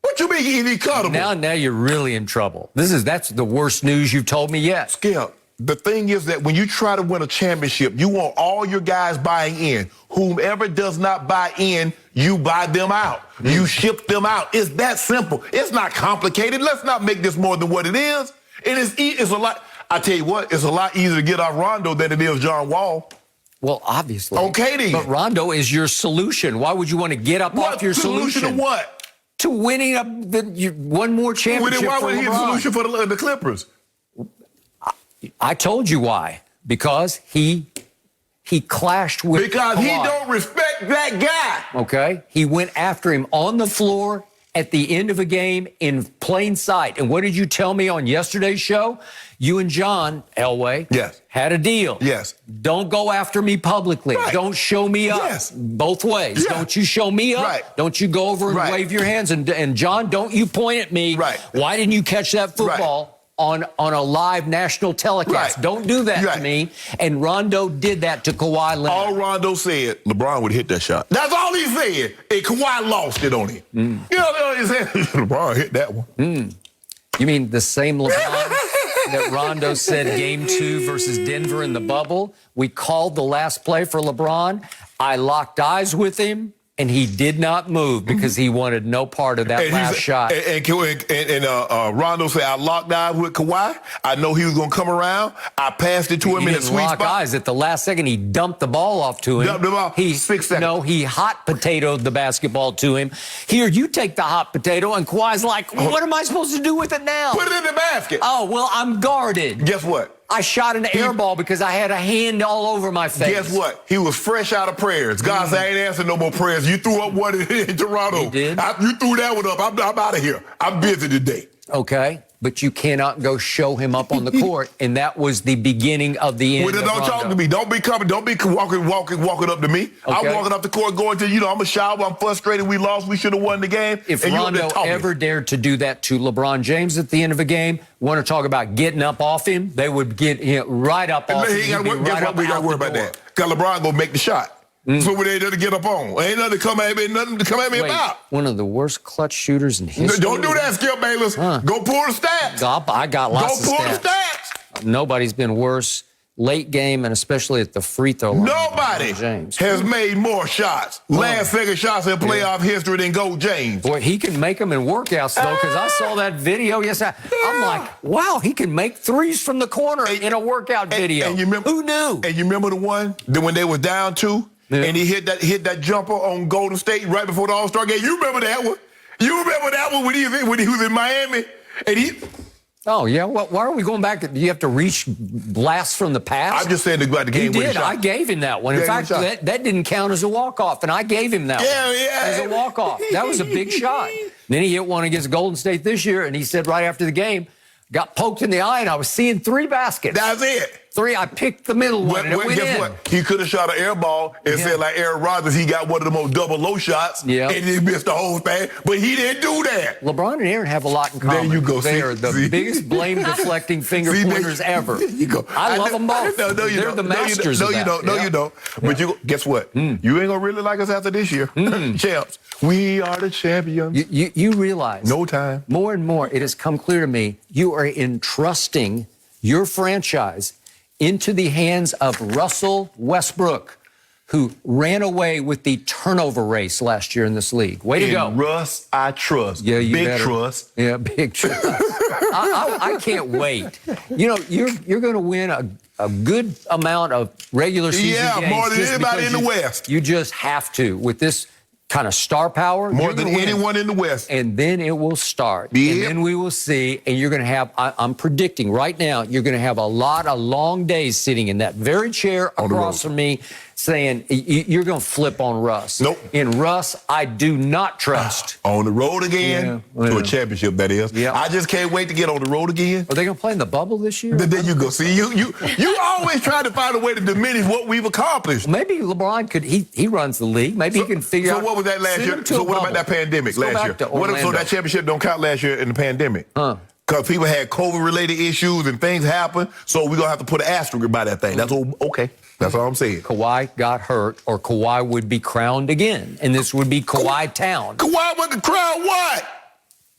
What you mean he cuttable? Now you're really in trouble. That's the worst news you've told me yet. Skip. The thing is that when you try to win a championship, you want all your guys buying in. Whomever does not buy in, you buy them out. You ship them out. It's that simple. It's not complicated. Let's not make this more than what it is. It's a lot. I tell you what, it's a lot easier to get off Rondo than it is John Wall. Well, obviously. Okay, then. But Rondo is your solution. Why would you want to get up off your solution? Solution to what? To winning one more championship. Why for would he have a solution for the Clippers? I told you why. Because he clashed with Because Kawhi. he don't respect that guy. Okay? He went after him on the floor at the end of a game in plain sight. And what did you tell me on yesterday's show? You and John Elway had a deal. Yes. Don't go after me publicly. Right. Don't show me up. Yes. Both ways. Yeah. Don't you show me up. Right. Don't you go over and Right. wave your hands. And John, don't you point at me. Right. Why didn't you catch that football on a live national telecast? Right. Don't do that Right. to me. And Rondo did that to Kawhi Leonard. All Rondo said, LeBron would hit that shot. That's all he said. And Kawhi lost it on him. You know what he said? LeBron hit that one. You mean the same LeBron that Rondo said game 2 versus Denver in the bubble? We called the last play for LeBron. I locked eyes with him, and he did not move because he wanted no part of that last shot. And Rondo said, I locked eyes with Kawhi. I know he was going to come around. I passed it to him in a sweet spot. Eyes at the last second. He dumped the ball off to him. Dumped the ball. 6 seconds. No, he hot potatoed the basketball to him. Here, you take the hot potato, and Kawhi's like, what am I supposed to do with it now? Put it in the basket. Oh, well, I'm guarded. Guess what? I shot an air ball because I had a hand all over my face. Guess what? He was fresh out of prayers. God said, I ain't answering no more prayers. You threw up one in Toronto. He did? You threw that one up. I'm out of here. I'm busy today. Okay, but you cannot go show him up on the court, and that was the beginning of the end. Well, don't talk to me. Don't be coming. Don't be walking up to me. Okay. I'm walking up the court, going to, I'm a shower. I'm frustrated. We lost. We should have won the game. If and Rondo ever dared to do that to LeBron James at the end of a game, want to talk about getting up off him, they would get him right up off him. Guess what? We got to worry about that. Because LeBron going to make the shot. So we ain't nothing to get up on. Ain't nothing to come at me, about. One of the worst clutch shooters in history. Don't do that, Skip Bayless. Go pull the stats. I got lots of stats. Go pull the stats. Nobody's been worse late game, and especially at the free throw line. Nobody has made more shots, last-second shots in playoff history than Gold James. Boy, he can make them in workouts, though, because I saw that video. Yes, I'm like, wow, he can make threes from the corner in a workout video. And you remember, who knew? And you remember the one when they were down 2? Yeah. And he hit that jumper on Golden State right before the All-Star game. You remember that one? You remember that one when he was in Miami? And he... Oh, yeah? Well, why are we going back? Do you have to reach blasts from the past? I'm just saying about the game. He did. I gave him that one. In fact, that didn't count as a walk-off, and I gave him that one as a walk-off. That was a big shot. Then he hit one against Golden State this year, and he said right after the game, got poked in the eye, and I was seeing 3 baskets. That's it. 3. I picked the middle one, and it went in. What? He could have shot an air ball and said, like Aaron Rodgers, he got one of the most double low shots, and he missed the whole thing, but he didn't do that. LeBron and Aaron have a lot in common. There you go. They are the biggest blame-deflecting finger pointers ever. There you go. I love them both. They're the masters of that. No, you don't. But guess what? You ain't going to really like us after this year. Champs. We are the champions. You realize. No time. More and more, it has come clear to me, you are entrusting your franchise into the hands of Russell Westbrook, who ran away with the turnover race last year in this league. Way to go. Russ, I trust. Yeah, you big better. Trust. Yeah, big trust. I can't wait. You're going to win a good amount of regular season games. Yeah, more than anybody in the West. You just have to. With this kind of star power. More than anyone in the West. And then it will start. Yep. And then we will see, and you're going to have, I'm predicting right now, you're going to have a lot of long days sitting in that very chair across from me saying, you're going to flip on Russ. Nope. In Russ, I do not trust. On the road again to a championship, that is. Yeah. I just can't wait to get on the road again. Are they going to play in the bubble this year? There you go. See, you always try to find a way to diminish what we've accomplished. Maybe LeBron could, he runs the league. Maybe he can figure out. So what was that last year? So what about that pandemic last year? So that championship don't count last year in the pandemic? Because people had COVID-related issues and things happened, so we're going to have to put an asterisk by that thing. That's okay. That's all I'm saying. Kawhi got hurt, or Kawhi would be crowned again, and this would be Kawhi Town. Kawhi wasn't crowned what?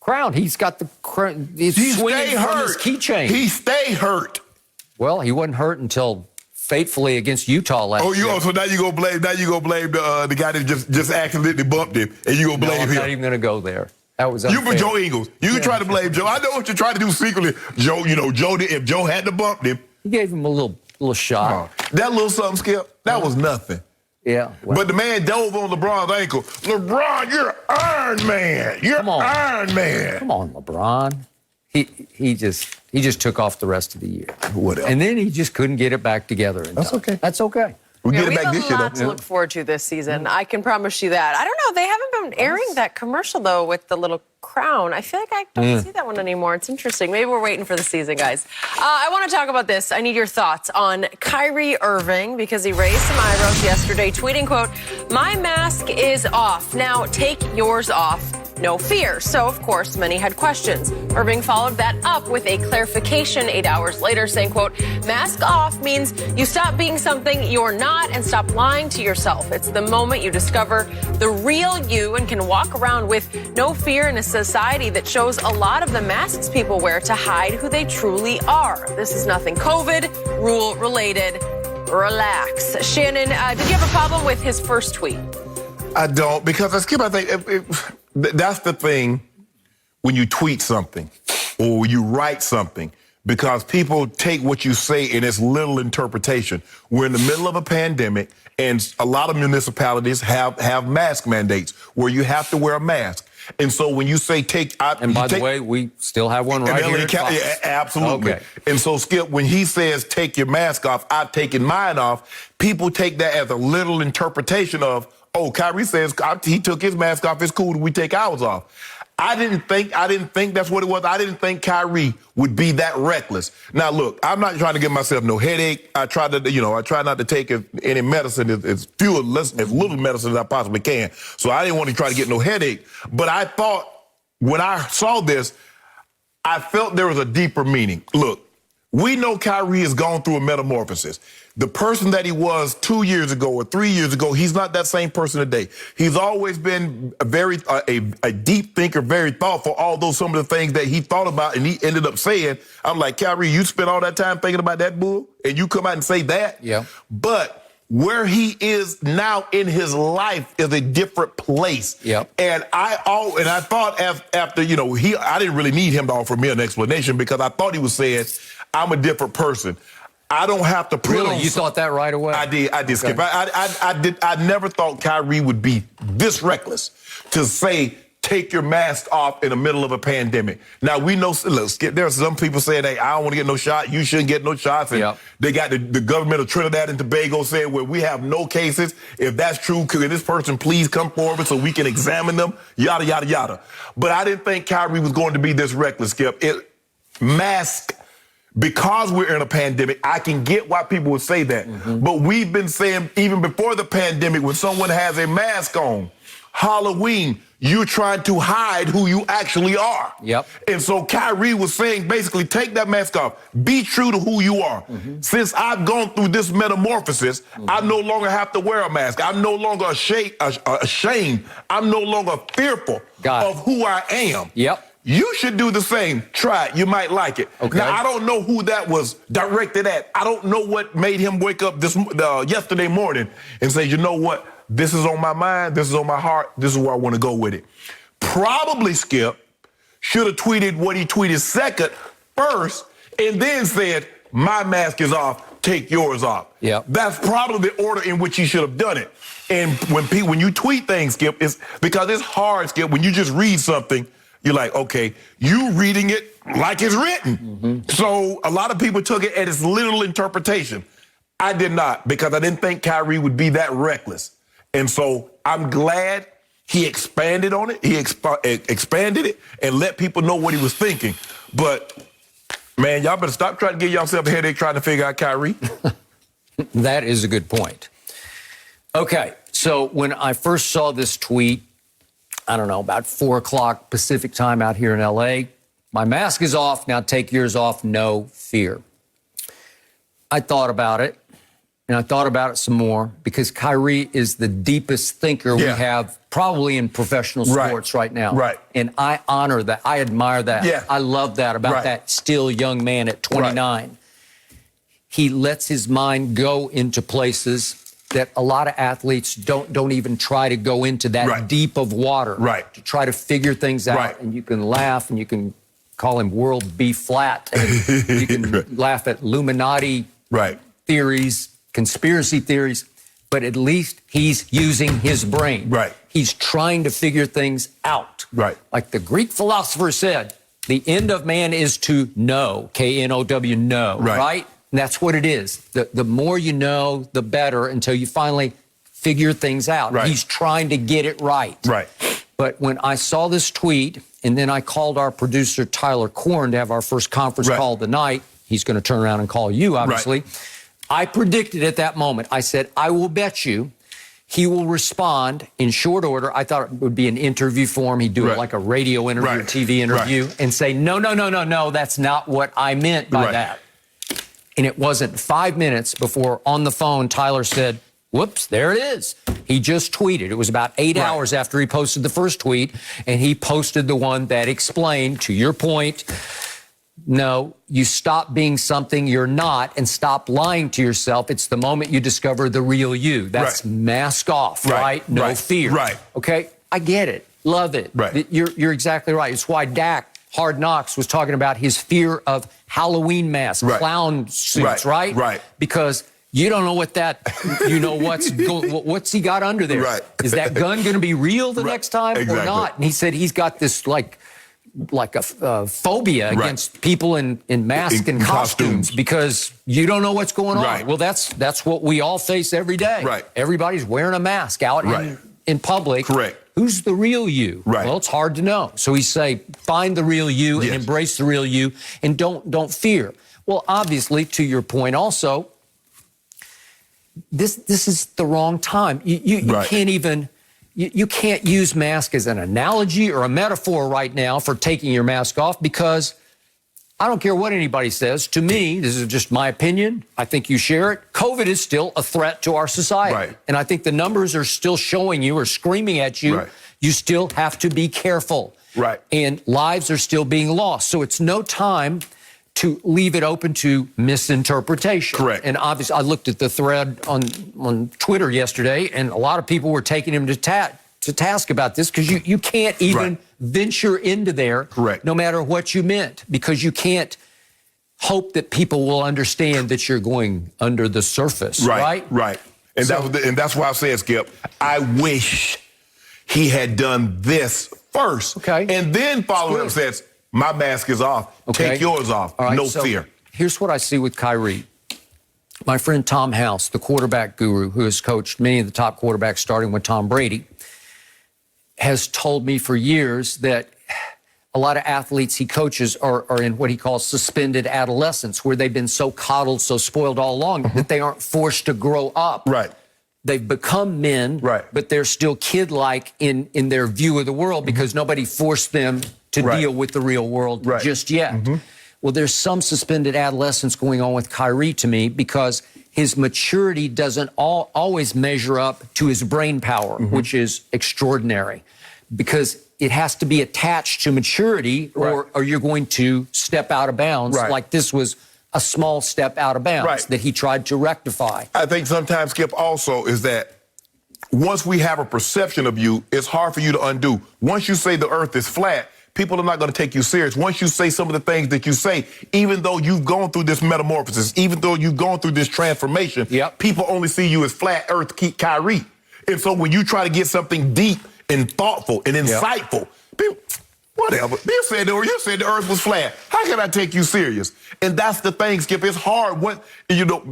Crowned. He's got the crown. He's swinging from his keychain. He stayed hurt. Well, he wasn't hurt until fatefully against Utah last year. So now you gonna blame the guy that just accidentally bumped him, and you gonna blame him. I'm not even gonna go there. That was unfair. You for Joe Ingles. You can try to blame Joe. I know what you're trying to do secretly. Joe, if Joe had to bump him, he gave him a little shot. That little something, Skip, that was nothing. Yeah. Well. But the man dove on LeBron's ankle. LeBron, you're Iron Man. You're Iron Man. Come on, LeBron. He just took off the rest of the year. Whatever. And then he just couldn't get it back together. That's okay. That's okay. We get it back have this year, a lot to look forward to this season. I can promise you that. I don't know. They haven't been airing that commercial, though, with the little crown. I feel like I don't see that one anymore. It's interesting. Maybe we're waiting for the season, guys. I want to talk about this. I need your thoughts on Kyrie Irving, because he raised some eyebrows yesterday, tweeting, quote, "My mask is off. Now take yours off. No fear." So, of course, many had questions. Irving followed that up with a clarification 8 hours later, saying, quote, "Mask off means you stop being something you're not and stop lying to yourself. It's the moment you discover the real you and can walk around with no fear in a society that shows a lot of the masks people wear to hide who they truly are. This is nothing COVID, rule related. Relax." Shannon, did you have a problem with his first tweet? I don't, because I think that's the thing when you tweet something or you write something, because people take what you say and it's little interpretation. We're in the middle of a pandemic, and a lot of municipalities have mask mandates where you have to wear a mask. And so when you say and by the way, we still have one right here. Yeah, absolutely. Okay. And so, Skip, when he says take your mask off, I've taken mine off, people take that as a literal interpretation of, oh, Kyrie says he took his mask off, it's cool, we take ours off. I didn't think that's what it was. I didn't think Kyrie would be that reckless. Now, look, I'm not trying to give myself no headache. I try not to take any medicine, as little medicine as I possibly can. So I didn't want to try to get no headache. But I thought, when I saw this, I felt there was a deeper meaning. Look, we know Kyrie has gone through a metamorphosis. The person that he was 2 years ago or 3 years ago, he's not that same person today. He's always been a deep thinker, very thoughtful, although some of the things that he thought about and he ended up saying, I'm like, Kyrie, you spent all that time thinking about that bull and you come out and say that? Yeah. But where he is now in his life is a different place. Yep. And I thought after, I didn't really need him to offer me an explanation because I thought he was saying, I'm a different person. I don't have to put on. You thought that right away? I did, okay. Skip. I never thought Kyrie would be this reckless to say, take your mask off in the middle of a pandemic. Now, we know, look, Skip, there are some people saying, hey, I don't want to get no shot. You shouldn't get no shots. And they got the government of Trinidad and Tobago saying, well, we have no cases. If that's true, could this person please come forward so we can examine them? Yada, yada, yada. But I didn't think Kyrie was going to be this reckless, Skip. Mask. Because we're in a pandemic, I can get why people would say that. Mm-hmm. But we've been saying, even before the pandemic, when someone has a mask on, Halloween, you're trying to hide who you actually are. Yep. And so Kyrie was saying, basically, take that mask off. Be true to who you are. Mm-hmm. Since I've gone through this metamorphosis, I no longer have to wear a mask. I'm no longer ashamed. I'm no longer fearful of who I am. Yep. You should do the same. Try it. You might like it. Okay. Now, I don't know who that was directed at. I don't know what made him wake up yesterday morning and say, you know what? This is on my mind. This is on my heart. This is where I want to go with it. Probably Skip should have tweeted what he tweeted first, and then said, my mask is off. Take yours off. Yeah. That's probably the order in which he should have done it. And when you tweet things, Skip, it's because it's hard, Skip, when you just read something, you're like, okay, you reading it like it's written. Mm-hmm. So a lot of people took it as its literal interpretation. I did not, because I didn't think Kyrie would be that reckless. And so I'm glad he expanded on it. He expanded it and let people know what he was thinking. But, man, y'all better stop trying to give yourself a headache trying to figure out Kyrie. That is a good point. Okay, so when I first saw this tweet, I don't know, about 4 o'clock Pacific time out here in L.A. My mask is off. Now take yours off. No fear. I thought about it, and I thought about it some more because Kyrie is the deepest thinker we have probably in professional sports right now. Right. And I honor that. I admire that. Yeah. I love that about that still young man at 29. Right. He lets his mind go into places that a lot of athletes don't even try to go into that deep of water to try to figure things out. And you can laugh and you can call him World B Flat. And you can laugh at Illuminati theories, conspiracy theories, but at least he's using his brain. He's trying to figure things out. Like the Greek philosopher said, the end of man is to know, K-N-O-W, know, right? And that's what it is. The more you know, the better until you finally figure things out. He's trying to get it right. But when I saw this tweet, and then I called our producer, Tyler Korn, to have our first conference call of the night. He's going to turn around and call you, obviously. I predicted at that moment, I said, I will bet you he will respond in short order. I thought it would be an interview form. He'd do it like a radio interview, TV interview, and say, no, that's not what I meant by that. And it wasn't 5 minutes before on the phone, Tyler said, whoops, there it is. He just tweeted. It was about 8 hours after he posted the first tweet, and he posted the one that explained, to your point, no, you stop being something you're not and stop lying to yourself. It's the moment you discover the real you. That's mask off, right? No fear. Okay, I get it. Love it. You're exactly right. It's why Dak, Hard Knocks, was talking about his fear of Halloween masks, clown suits, right? Because You don't know what what's he got under there. Right. Is that gun going to be real the next time or Exactly. not? And he said he's got this like a phobia against people in masks and costumes because you don't know what's going on. Right. Well, that's what we all face every day. Right. Everybody's wearing a mask out in public. Correct. Who's the real you? Right. Well, it's hard to know. So he say, find the real you and embrace the real you and don't fear. Well, obviously, to your point also, this is the wrong time. You can't even, you can't use mask as an analogy or a metaphor right now for taking your mask off because I don't care what anybody says. To me, this is just my opinion. I think you share it. COVID is still a threat to our society. Right. And I think the numbers are still showing you or screaming at you. Right. You still have to be careful. Right. And lives are still being lost. So it's no time to leave it open to misinterpretation. Correct. And obviously, I looked at the thread on Twitter yesterday, and a lot of people were taking him to task about this because you can't even venture into there. Correct. No matter what you meant, because you can't hope that people will understand that you're going under the surface. Right. And that's why I said, Skip, I wish he had done this first. Okay. And then follow up says, my mask is off. Okay. Take yours off. All right, No so fear. Here's what I see with Kyrie. My friend Tom House, the quarterback guru who has coached many of the top quarterbacks, starting with Tom Brady, has told me for years that a lot of athletes he coaches are in what he calls suspended adolescence, where they've been so coddled, so spoiled all along that they aren't forced to grow up. Right. They've become men, but they're still kid-like in their view of the world because nobody forced them to deal with the real world just yet. Well, there's some suspended adolescence going on with Kyrie to me because his maturity doesn't always measure up to his brain power, which is extraordinary, because it has to be attached to maturity or you're going to step out of bounds like this was a small step out of bounds that he tried to rectify. I think sometimes, Skip, also is that once we have a perception of you, it's hard for you to undo. Once you say the earth is flat, people are not going to take you serious. Once you say some of the things that you say, even though you've gone through this metamorphosis, even though you've gone through this transformation, people only see you as flat earth Kyrie. And so when you try to get something deep and thoughtful and insightful, people, whatever. You said the earth was flat. How can I take you serious? And that's the thing, Skip. It's hard when,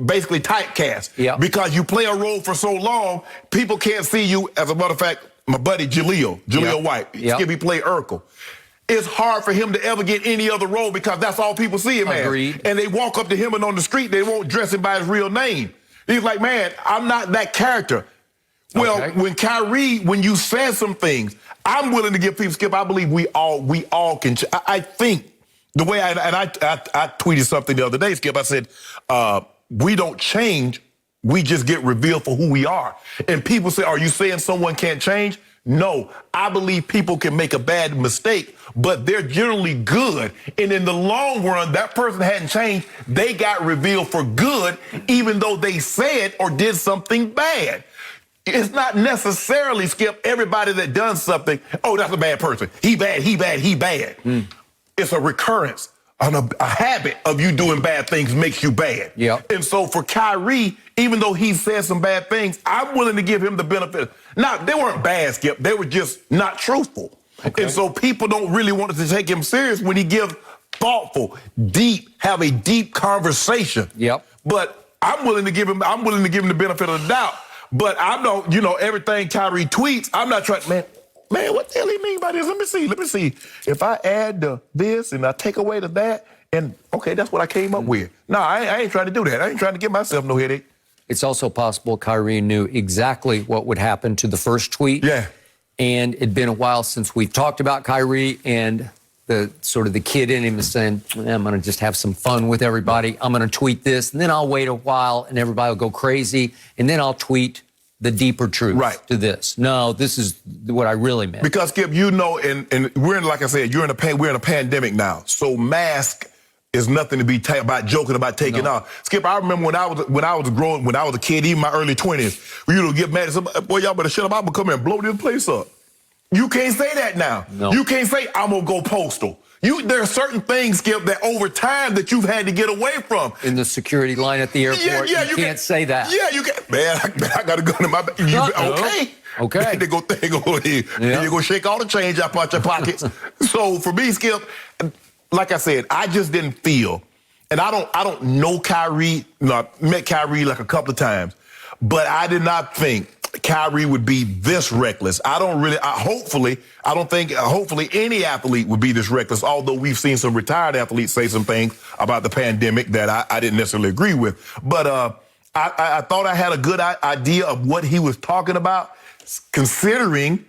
basically typecast. Because you play a role for so long, people can't see you. As a matter of fact, my buddy Jaleel White, Skip, he played Urkel. It's hard for him to ever get any other role because that's all people see him as. And they walk up to him and on the street, they won't dress him by his real name. He's like, man, I'm not that character. Well, when Kyrie, when you said some things, I'm willing to give people, Skip, I believe we all can. I think the way I tweeted something the other day, Skip, I said, we don't change, we just get revealed for who we are. And people say, are you saying someone can't change? No, I believe people can make a bad mistake, but they're generally good. And in the long run, that person hadn't changed. They got revealed for good, even though they said or did something bad. It's not necessarily, Skip, everybody that does something, oh, that's a bad person. He bad. It's a recurrence. A habit of you doing bad things makes you bad. And so for Kyrie, even though he said some bad things, I'm willing to give him the benefit. Now, they weren't bad, Skip. They were just not truthful. And so people don't really want to take him serious when he gives thoughtful, have a deep conversation. But I'm willing to give him the benefit of the doubt. But I don't, everything Kyrie tweets, I'm not trying, man, what the hell he mean by this? Let me see. If I add the this and I take away the that, and okay, that's what I came up with. No, I ain't trying to do that. I ain't trying to give myself no headache. It's also possible Kyrie knew exactly what would happen to the first tweet. And it'd been a while since we've talked about Kyrie, and the kid in him is saying, I'm going to just have some fun with everybody. I'm going to tweet this, and then I'll wait a while, and everybody will go crazy, and then I'll tweet the deeper truth to this. No, this is what I really meant. Because, Skip, and we're in, like I said, we're in a pandemic now. So mask is nothing to be about joking about taking off. Skip, I remember when I was a kid, even my early 20s, we used to get mad at somebody, boy, y'all better shut up, I'm gonna come here and blow this place up. You can't say that now. You can't say, I'm gonna go postal. There are certain things, Skip, that over time that you've had to get away from. In the security line at the airport, you can't say that. Yeah, you can't. Man, I got a gun in my back. Okay. They go you go shake all the change out your pockets. So for me, Skip, like I said, I just didn't feel, and I don't know Kyrie. I met Kyrie like a couple of times, but I did not think Kyrie would be this reckless. Hopefully any athlete would be this reckless, although we've seen some retired athletes say some things about the pandemic that I didn't necessarily agree with. But I thought I had a good idea of what he was talking about, considering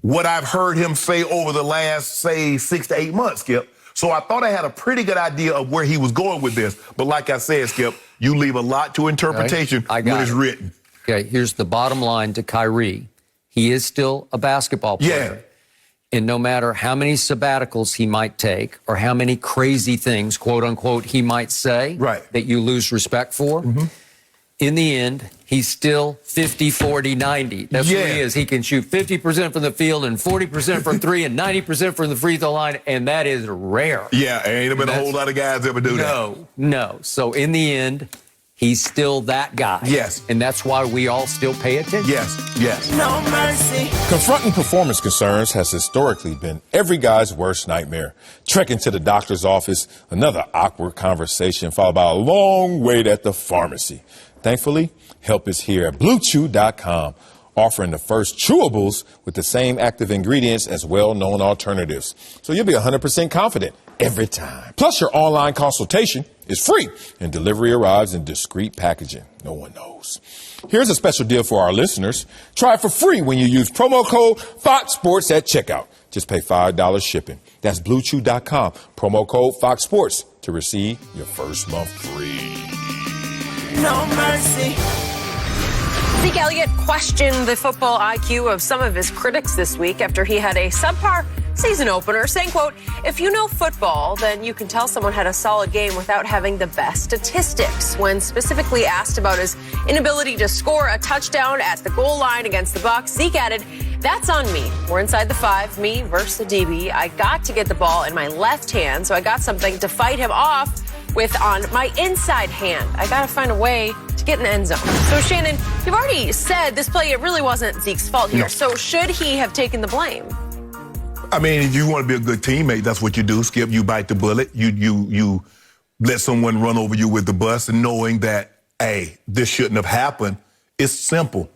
what I've heard him say over the last, say, 6 to 8 months, Skip. So I thought I had a pretty good idea of where he was going with this. But like I said, Skip, you leave a lot to interpretation when it's written. Okay, here's the bottom line to Kyrie. He is still a basketball player. Yeah. And no matter how many sabbaticals he might take or how many crazy things, quote unquote, he might say that you lose respect for, in the end, he's still 50, 40, 90. That's what he is. He can shoot 50% from the field and 40% from three and 90% from the free throw line, and that is rare. Yeah, ain't been a whole lot of guys ever do that. No. So in the end, he's still that guy. Yes. And that's why we all still pay attention. Yes. No mercy. Confronting performance concerns has historically been every guy's worst nightmare. Trekking to the doctor's office, another awkward conversation followed by a long wait at the pharmacy. Thankfully, help is here at BlueChew.com, offering the first chewables with the same active ingredients as well-known alternatives. So you'll be 100% confident every time. Plus, your online consultation is free, and delivery arrives in discreet packaging. No one knows. Here's a special deal for our listeners. Try it for free when you use promo code Fox Sports at checkout. Just pay $5 shipping. That's BlueChew.com, promo code Fox Sports to receive your first month free. No mercy. Zeke Elliott questioned the football IQ of some of his critics this week after he had a subpar season opener, saying, quote, if you know football, then you can tell someone had a solid game without having the best statistics. When specifically asked about his inability to score a touchdown at the goal line against the Bucs, Zeke added, that's on me. We're inside the 5, me versus the DB. I got to get the ball in my left hand, so I got something to fight him off with on my inside hand. I got to find a way to get in the end zone. So, Shannon, you've already said this play, it really wasn't Zeke's fault here. No. So should he have taken the blame? I mean, if you want to be a good teammate, that's what you do, Skip. You bite the bullet. You let someone run over you with the bus, and knowing that, hey, this shouldn't have happened. It's simple.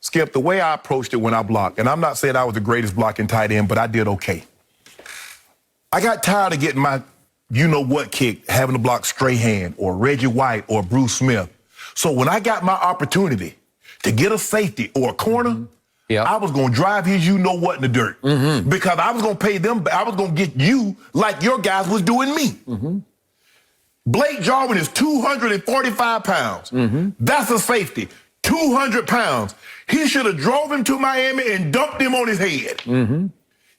Skip, the way I approached it when I blocked, and I'm not saying I was the greatest blocking tight end, but I did okay. I got tired of getting my you-know-what kick, having to block Strahan or Reggie White or Bruce Smith. So when I got my opportunity to get a safety or a corner, I was going to drive his you-know-what in the dirt. Because I was going to pay them, I was going to get you like your guys was doing me. Blake Jarwin is 245 pounds. That's a safety. 200 pounds. He should have drove him to Miami and dumped him on his head.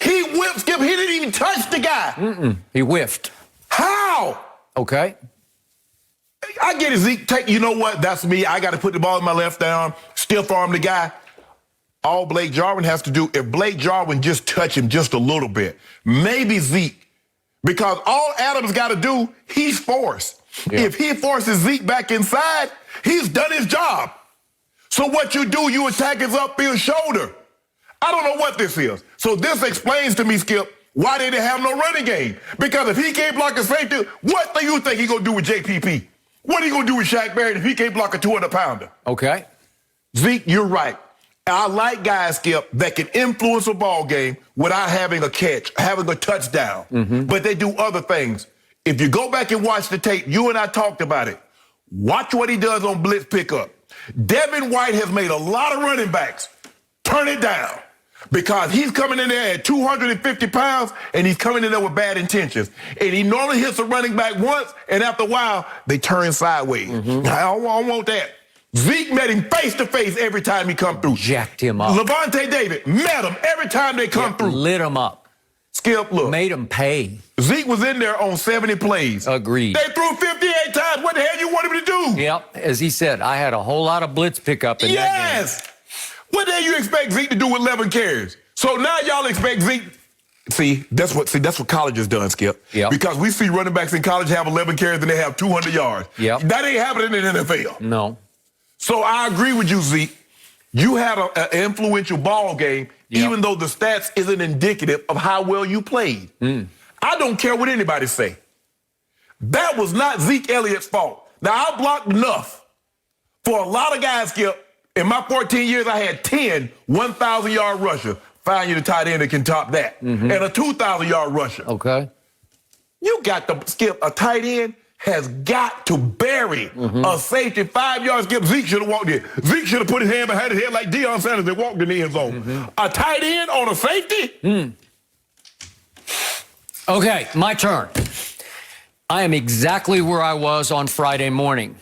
He whipped, Skip. He didn't even touch the guy. He whiffed. How? Okay. I get it, Zeke. You know what? That's me. I got to put the ball in my left arm, stiff arm the guy. All Blake Jarwin has to do, if Blake Jarwin just touch him just a little bit, maybe Zeke, because all Adams got to do, he's forced. If he forces Zeke back inside, he's done his job. So what you do, you attack his upfield shoulder. I don't know what this is. So this explains to me, Skip, why they didn't have no running game. Because if he can't block a safety, what do you think he going to do with JPP? What are you going to do with Shaq Barrett if he can't block a 200-pounder? Okay. Zeke, you're right. I like guys, Skip, that can influence a ball game without having a catch, having a touchdown. But they do other things. If you go back and watch the tape, you and I talked about it. Watch what he does on blitz pickup. Devin White has made a lot of running backs turn it down because he's coming in there at 250 pounds and he's coming in there with bad intentions. And he normally hits a running back once, and after a while, they turn sideways. I don't want that. Zeke met him face-to-face every time he come through. Jacked him up. Levante David met him every time they come through. Lit him up. Skip, look. Made him pay. Zeke was in there on 70 plays. Agreed. They threw 58 times. What the hell you want him to do? Yep. As he said, I had a whole lot of blitz pickup in that game. What the hell you expect Zeke to do with 11 carries? So now y'all expect Zeke See, that's what college has done, Skip. Yep. Because we see running backs in college have 11 carries and they have 200 yards. Yep. That ain't happening in the NFL. No. So I agree with you, Zeke. You had an influential ball game, even though the stats isn't indicative of how well you played. I don't care what anybody say. That was not Zeke Elliott's fault. Now, I blocked enough for a lot of guys, Skip. In my 14 years, I had 10 1,000-yard rushers. Find you the tight end that can top that. And a 2,000-yard rusher. Okay. You got to, Skip, a tight end has got to bury a safety 5 yards. Skip, Zeke should have walked in. Zeke should have put his hand behind his head like Deion Sanders and walked in the end zone. A tight end on a safety? Okay, my turn. I am exactly where I was on Friday morning.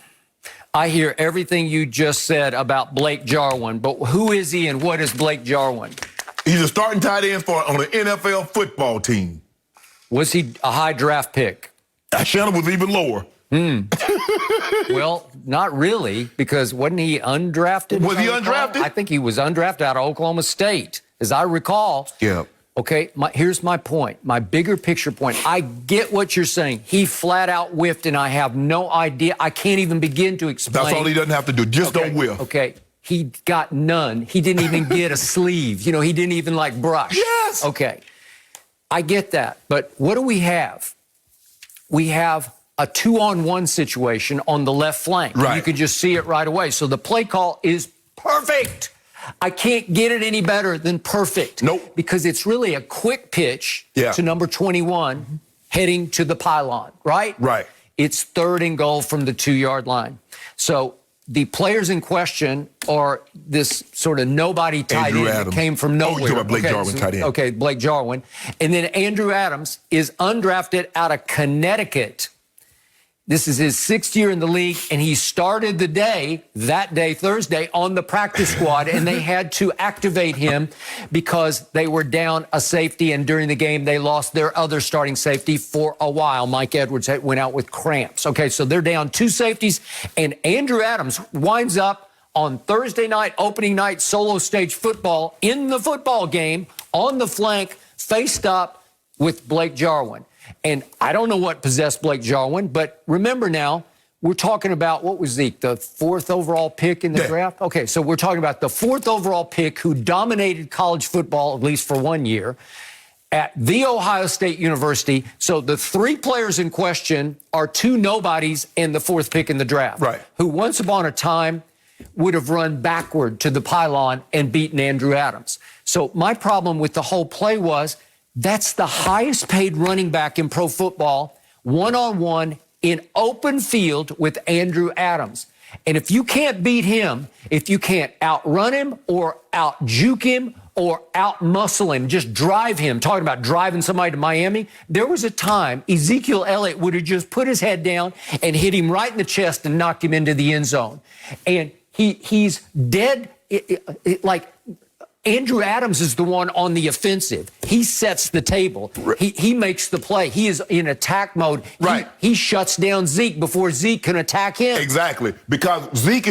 I hear everything you just said about Blake Jarwin, but who is he and what is Blake Jarwin? He's a starting tight end on an NFL football team. Was he a high draft pick? Shannon was even lower. Well, not really, because wasn't he undrafted? Was he undrafted? I think he was undrafted out of Oklahoma State, as I recall. Yeah. Okay, here's my point, my bigger picture point. I get what you're saying. He flat out whiffed, and I have no idea. I can't even begin to explain. That's all he doesn't have to do. Just don't whiff. Okay, he got none. He didn't even get a sleeve. You know, he didn't even, like, brush. Yes. Okay, I get that. But what do we have? We have a 2-on-1 situation on the left flank. Right. You can just see it right away. So the play call is perfect. I can't get it any better than perfect. Nope. Because it's really a quick pitch to number 21 heading to the pylon, right? Right. It's 3rd and goal from the 2-yard line. So the players in question are this sort of nobody tight end that came from nowhere. Oh, you're talking about Blake Jarwin, tight end. Okay, Blake Jarwin. And then Andrew Adams is undrafted out of Connecticut. This is his 6th year in the league, and he started that day, Thursday, on the practice squad, and they had to activate him because they were down a safety, and during the game, they lost their other starting safety for a while. Mike Edwards went out with cramps. Okay, so they're down 2 safeties, and Andrew Adams winds up on Thursday night, opening night, solo stage football in the football game on the flank, faced up with Blake Jarwin. And I don't know what possessed Blake Jarwin, but remember now, we're talking about, what was Zeke, the 4th overall pick in the draft? Okay, so we're talking about the 4th overall pick who dominated college football, at least for 1 year, at The Ohio State University. So the 3 players in question are 2 nobodies and the 4th pick in the draft. Right. Who once upon a time would have run backward to the pylon and beaten Andrew Adams. So my problem with the whole play was, that's the highest paid running back in pro football, one-on-one in open field with Andrew Adams. And if you can't beat him, if you can't outrun him or out-juke him or out-muscle him, just drive him, talking about driving somebody to Miami, there was a time Ezekiel Elliott would have just put his head down and hit him right in the chest and knocked him into the end zone. And he's dead, like... Andrew Adams is the one on the offensive. He sets the table. He makes the play. He is in attack mode. Right. He shuts down Zeke before Zeke can attack him. Exactly. Because Zeke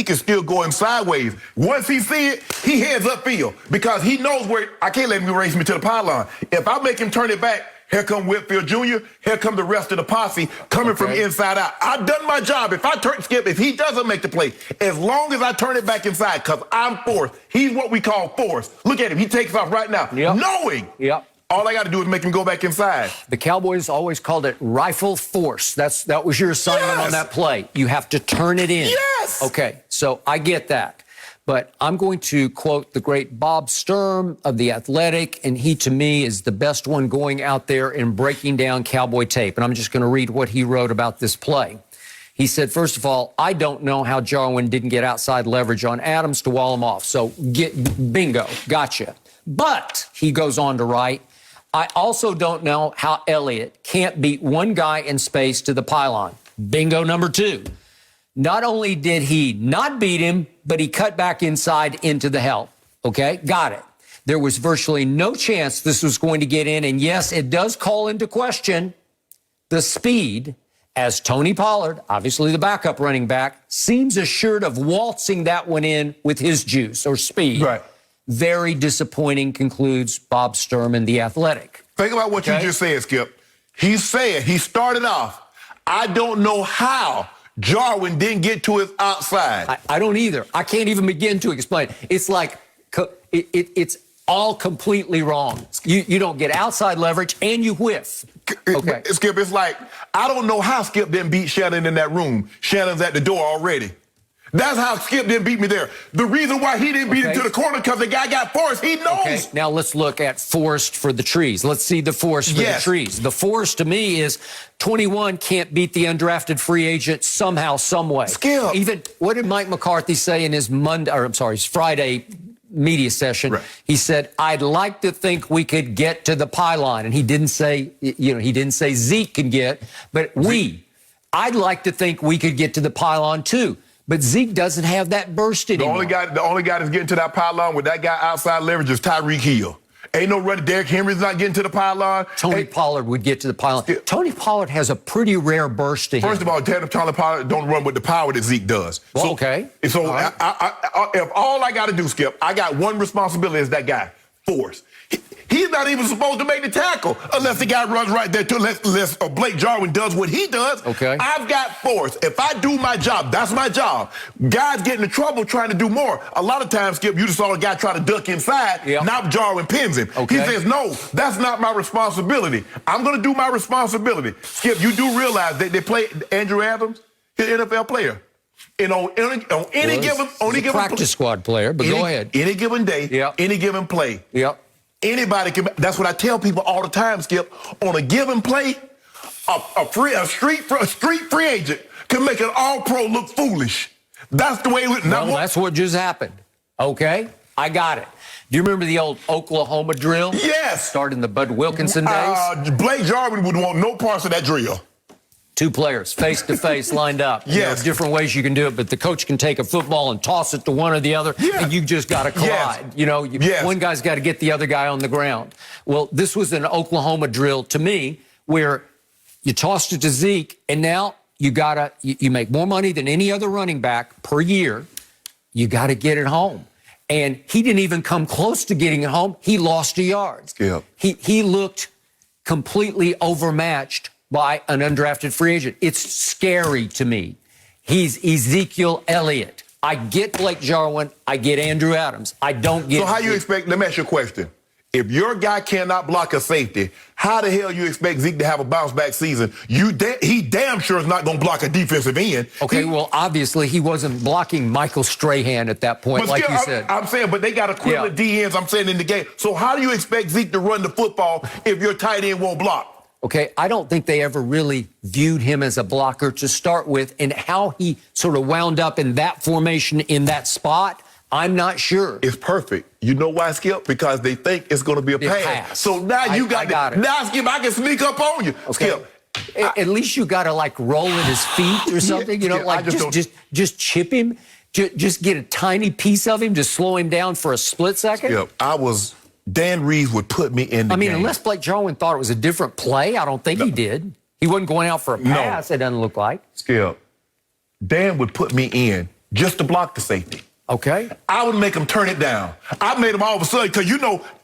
is still going sideways. Once he see it, he heads upfield. Because he knows where, I can't let him race me to the pylon. If I make him turn it back, here come Whitfield Jr., here come the rest of the posse coming from inside out. I've done my job. If he doesn't make the play, as long as I turn it back inside, because I'm fourth, he's what we call force. Look at him. He takes off right now, knowing all I got to do is make him go back inside. The Cowboys always called it rifle force. That was your assignment on that play. You have to turn it in. Yes. Okay, so I get that. But I'm going to quote the great Bob Sturm of The Athletic, and he, to me, is the best one going out there and breaking down Cowboy tape. And I'm just going to read what he wrote about this play. He said, first of all, I don't know how Jarwin didn't get outside leverage on Adams to wall him off. So, bingo, gotcha. But, he goes on to write, I also don't know how Elliott can't beat one guy in space to the pylon. Bingo number 2. Not only did he not beat him, but he cut back inside into the help. Okay, got it. There was virtually no chance this was going to get in. And yes, it does call into question the speed, as Tony Pollard, obviously the backup running back, seems assured of waltzing that one in with his juice or speed. Right. very disappointing, concludes Bob Sturm in The Athletic. Think about what you just said, Skip. He said, he started off, I don't know how Jarwin didn't get to his outside. I don't either. I can't even begin to explain. It's like, it's all completely wrong. You don't get outside leverage and you whiff. Okay. Skip, it's like, I don't know how Skip didn't beat Shannon in that room. Shannon's at the door already. That's how Skip didn't beat me there. The reason why he didn't beat him to the corner because the guy got forced. He knows. Okay. Now let's look at forced for the trees. Let's see the forced for the trees. The forced to me is 21 can't beat the undrafted free agent somehow, some way. Skip. Even what did Mike McCarthy say in his his Friday media session? Right. He said, I'd like to think we could get to the pylon. And he didn't say, he didn't say Zeke can get, but I'd like to think we could get to the pylon too. But Zeke doesn't have that burst anymore. The only guy that's getting to that pylon with that guy outside leverage is Tyreek Hill. Ain't no running. Derrick Henry's not getting to the pylon. Tony Pollard would get to the pylon. Tony Pollard has a pretty rare burst to him. First of all, Tony Pollard don't run with the power that Zeke does. Well, So okay. if all I got to do, Skip, I got one responsibility as that guy, force. He's not even supposed to make the tackle unless the guy runs right there to unless Blake Jarwin does what he does. Okay. I've got force. If I do my job, that's my job. Guys get into trouble trying to do more. A lot of times, Skip, you just saw a guy try to duck inside. Yep. Now Jarwin pins him. Okay. He says, no, that's not my responsibility. I'm going to do my responsibility. Skip, you do realize that they play Andrew Adams, he's an NFL player. And on any given practice squad player, but go ahead. Any given day, any given play. Yep. Anybody can. That's what I tell people all the time, Skip. On a given play, a street free agent can make an all-pro look foolish. That's the way it was. That's what just happened. Okay, I got it. Do you remember the old Oklahoma drill? Yes. Starting the Bud Wilkinson days? Blake Jarwin would want no parts of that drill. Two players, face-to-face, lined up. Yes. Different ways you can do it, but the coach can take a football and toss it to one or the other, and you just got to collide. Yes. One guy's got to get the other guy on the ground. Well, this was an Oklahoma drill to me where you tossed it to Zeke, and now you make more money than any other running back per year. You got to get it home. And he didn't even come close to getting it home. He lost a yard. Skip. He looked completely overmatched by an undrafted free agent. It's scary to me. He's Ezekiel Elliott. I get Blake Jarwin. I get Andrew Adams. I don't get... So how you expect... Let me ask you a question. If your guy cannot block a safety, how the hell you expect Zeke to have a bounce-back season? He damn sure is not going to block a defensive end. Okay, well, obviously, he wasn't blocking Michael Strahan at that point, like you said. I'm saying, but they got equivalent DNs, I'm saying, in the game. So how do you expect Zeke to run the football if your tight end won't block? Okay, I don't think they ever really viewed him as a blocker to start with, and how he sort of wound up in that formation in that spot, I'm not sure. It's perfect. You know why, Skip? Because they think it's going to be a pass. So now you got it. Now, Skip, I can sneak up on you. Okay. Skip. At least you got to, like, roll at his feet or something, just chip him, just get a tiny piece of him, just slow him down for a split second. Skip, Dan Reeves would put me in the game. Unless Blake Jarwin thought it was a different play, I don't think he did. He wasn't going out for a pass, it doesn't look like. Skip, Dan would put me in just to block the safety. Okay. I would make him turn it down. I made him all of a sudden, because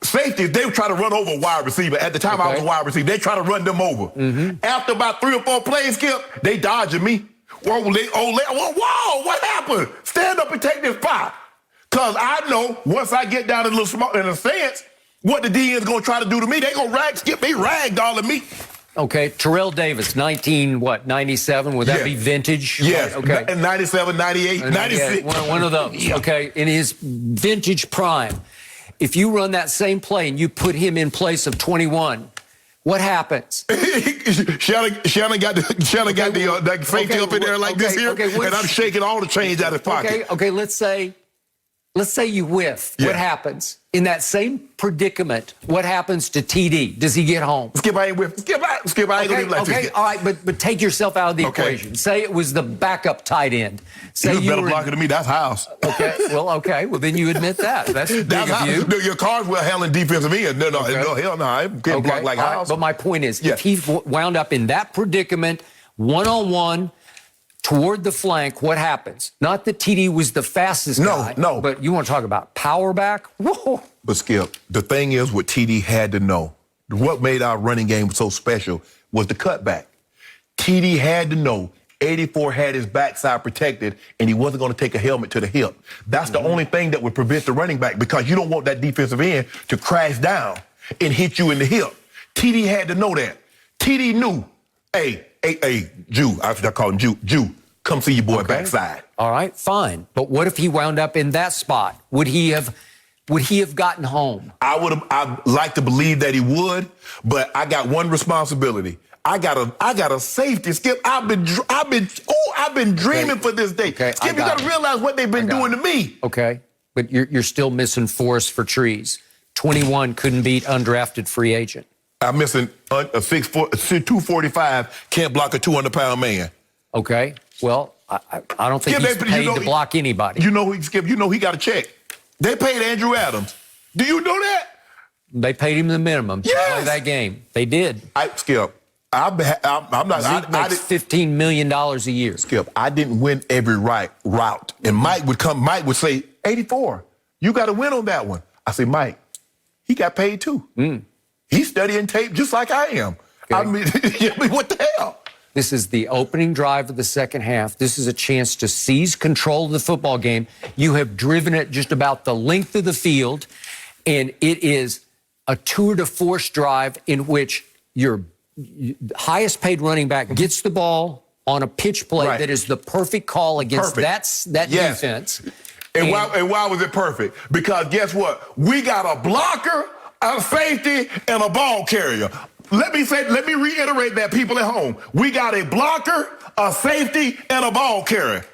safeties, they would try to run over a wide receiver. At the time I was a wide receiver, they try to run them over. Mm-hmm. After about 3 or 4 plays, Skip, they dodging me. Whoa, what happened? Stand up and take this pop. Because I know once I get down a little small in a stance, what the DN's going to try to do to me, they going to Skip, they ragdolling me. Okay, Terrell Davis, 97, would that be vintage? Yes, okay. 97, 98, 96. One of those, okay, in his vintage prime. If you run that same play and you put him in place of 21, what happens? Shannon got the safety up in there like this here, and I'm shaking all the change out of his pocket. Okay, let's say you whiff. What happens? In that same predicament, what happens to TD? Does he get home? Skip, I ain't whiff. Skip, I ain't going to like this. Okay, all right, but take yourself out of the equation. Say it was the backup tight end. Say you better blocker than me. That's House. Okay, well, then you admit that. That's big of you. No, your cards were handling defensive end. No, hell no. I can't block like House. But my point is, if he wound up in that predicament, one-on-one, toward the flank, what happens? Not that TD was the fastest guy. No. But you want to talk about power back? Whoa. But Skip, the thing is what TD had to know, what made our running game so special was the cutback. TD had to know 84 had his backside protected, and he wasn't going to take a helmet to the hip. That's the only thing that would prevent the running back, because you don't want that defensive end to crash down and hit you in the hip. TD had to know that. TD knew, hey, Jew, I call him Jew, come see your boy backside. All right, fine. But what if he wound up in that spot? Would he have gotten home? I'd like to believe that he would, but I got one responsibility. I got a safety, Skip. I've been dreaming for this day. Okay, Skip, you got to realize what they've been doing to me. Okay, but you're still missing forest for trees. 21 couldn't beat undrafted free agent. I'm missing a 245, can't block a 200-pound man. Okay, well, I don't think he's paid to block anybody. You know, Skip, he got a check. They paid Andrew Adams. Do you know that? They paid him the minimum to play that game. They did. Skip, I'm not. Zeke makes $15 million a year. Skip, I didn't win every route. And Mike would say, 84, you got to win on that one. I say, Mike, he got paid too. He's studying tape just like I am. Okay. I mean, what the hell? This is the opening drive of the second half. This is a chance to seize control of the football game. You have driven it just about the length of the field, and it is a tour de force drive in which your highest paid running back gets the ball on a pitch play that is the perfect call against that defense. And why was it perfect? Because guess what? We got a blocker, a safety, and a ball carrier. Let me reiterate that, people at home. We got a blocker, a safety, and a ball carrier.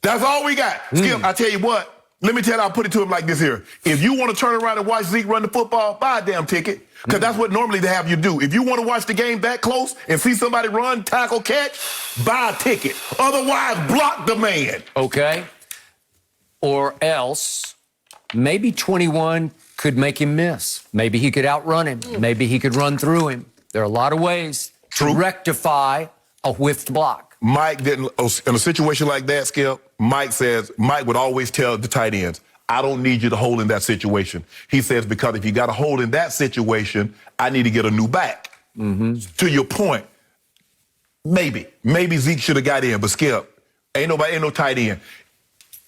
That's all we got. Skip, I tell you what, I'll put it to him like this here. If you want to turn around and watch Zeke run the football, buy a damn ticket. Because that's what normally they have you do. If you want to watch the game that close and see somebody run, tackle, catch, buy a ticket. Otherwise, block the man. Okay. Or else, maybe 21 could make him miss. Maybe he could outrun him. Maybe he could run through him. There are a lot of ways to rectify a whiffed block. Mike didn't, in a situation like that, Skip, Mike would always tell the tight ends, I don't need you to hold in that situation. He says, because if you got to hold in that situation, I need to get a new back. To your point, maybe Zeke should have got in, but Skip, ain't no tight end.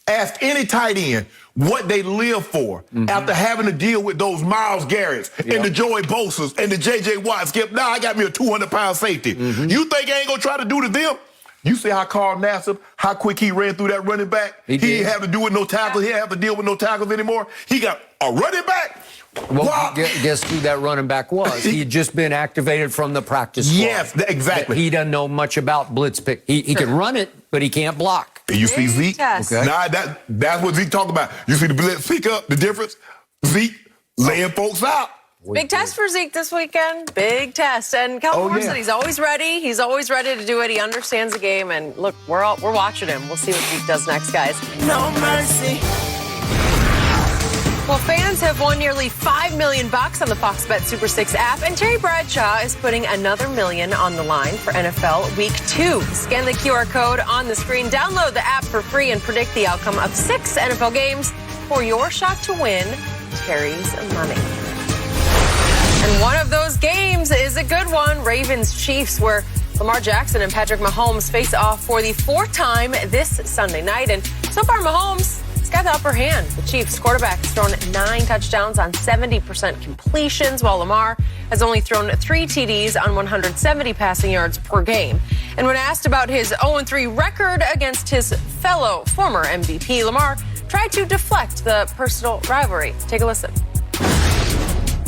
Ask any tight end what they live for after having to deal with those Myles Garretts and the Joey Bosa's and the J.J. Watts. Skip, now I got me a 200-pound safety. You think I ain't going to try to do to them? You see how Carl Nassib, how quick he ran through that running back? He didn't have to do with no tackles. He didn't have to deal with no tackles anymore. He got a running back. Well, guess who that running back was? He had just been activated from the practice squad. Yes, exactly. He doesn't know much about blitz pick. He can run it, but he can't block. And you see Zeke? Okay. Nah, that's what Zeke talking about. You see the blitz pick up, the difference? Zeke laying folks out. Big test for Zeke this weekend. Big test. And Cowboys said he's always ready. He's always ready to do it. He understands the game. And look, we're watching him. We'll see what Zeke does next, guys. No mercy. Well, fans have won nearly $5 million on the Fox Bet Super 6 app, and Terry Bradshaw is putting another $1 million on the line for NFL Week 2. Scan the QR code on the screen, download the app for free, and predict the outcome of 6 NFL games for your shot to win Terry's money. And one of those games is a good one, Ravens-Chiefs, where Lamar Jackson and Patrick Mahomes face off for the 4th time this Sunday night. And so far, Mahomes has got the upper hand. The Chiefs quarterback has thrown 9 touchdowns on 70% completions, while Lamar has only thrown 3 TDs on 170 passing yards per game. And when asked about his 0-3 record against his fellow former MVP, Lamar tried to deflect the personal rivalry. Take a listen.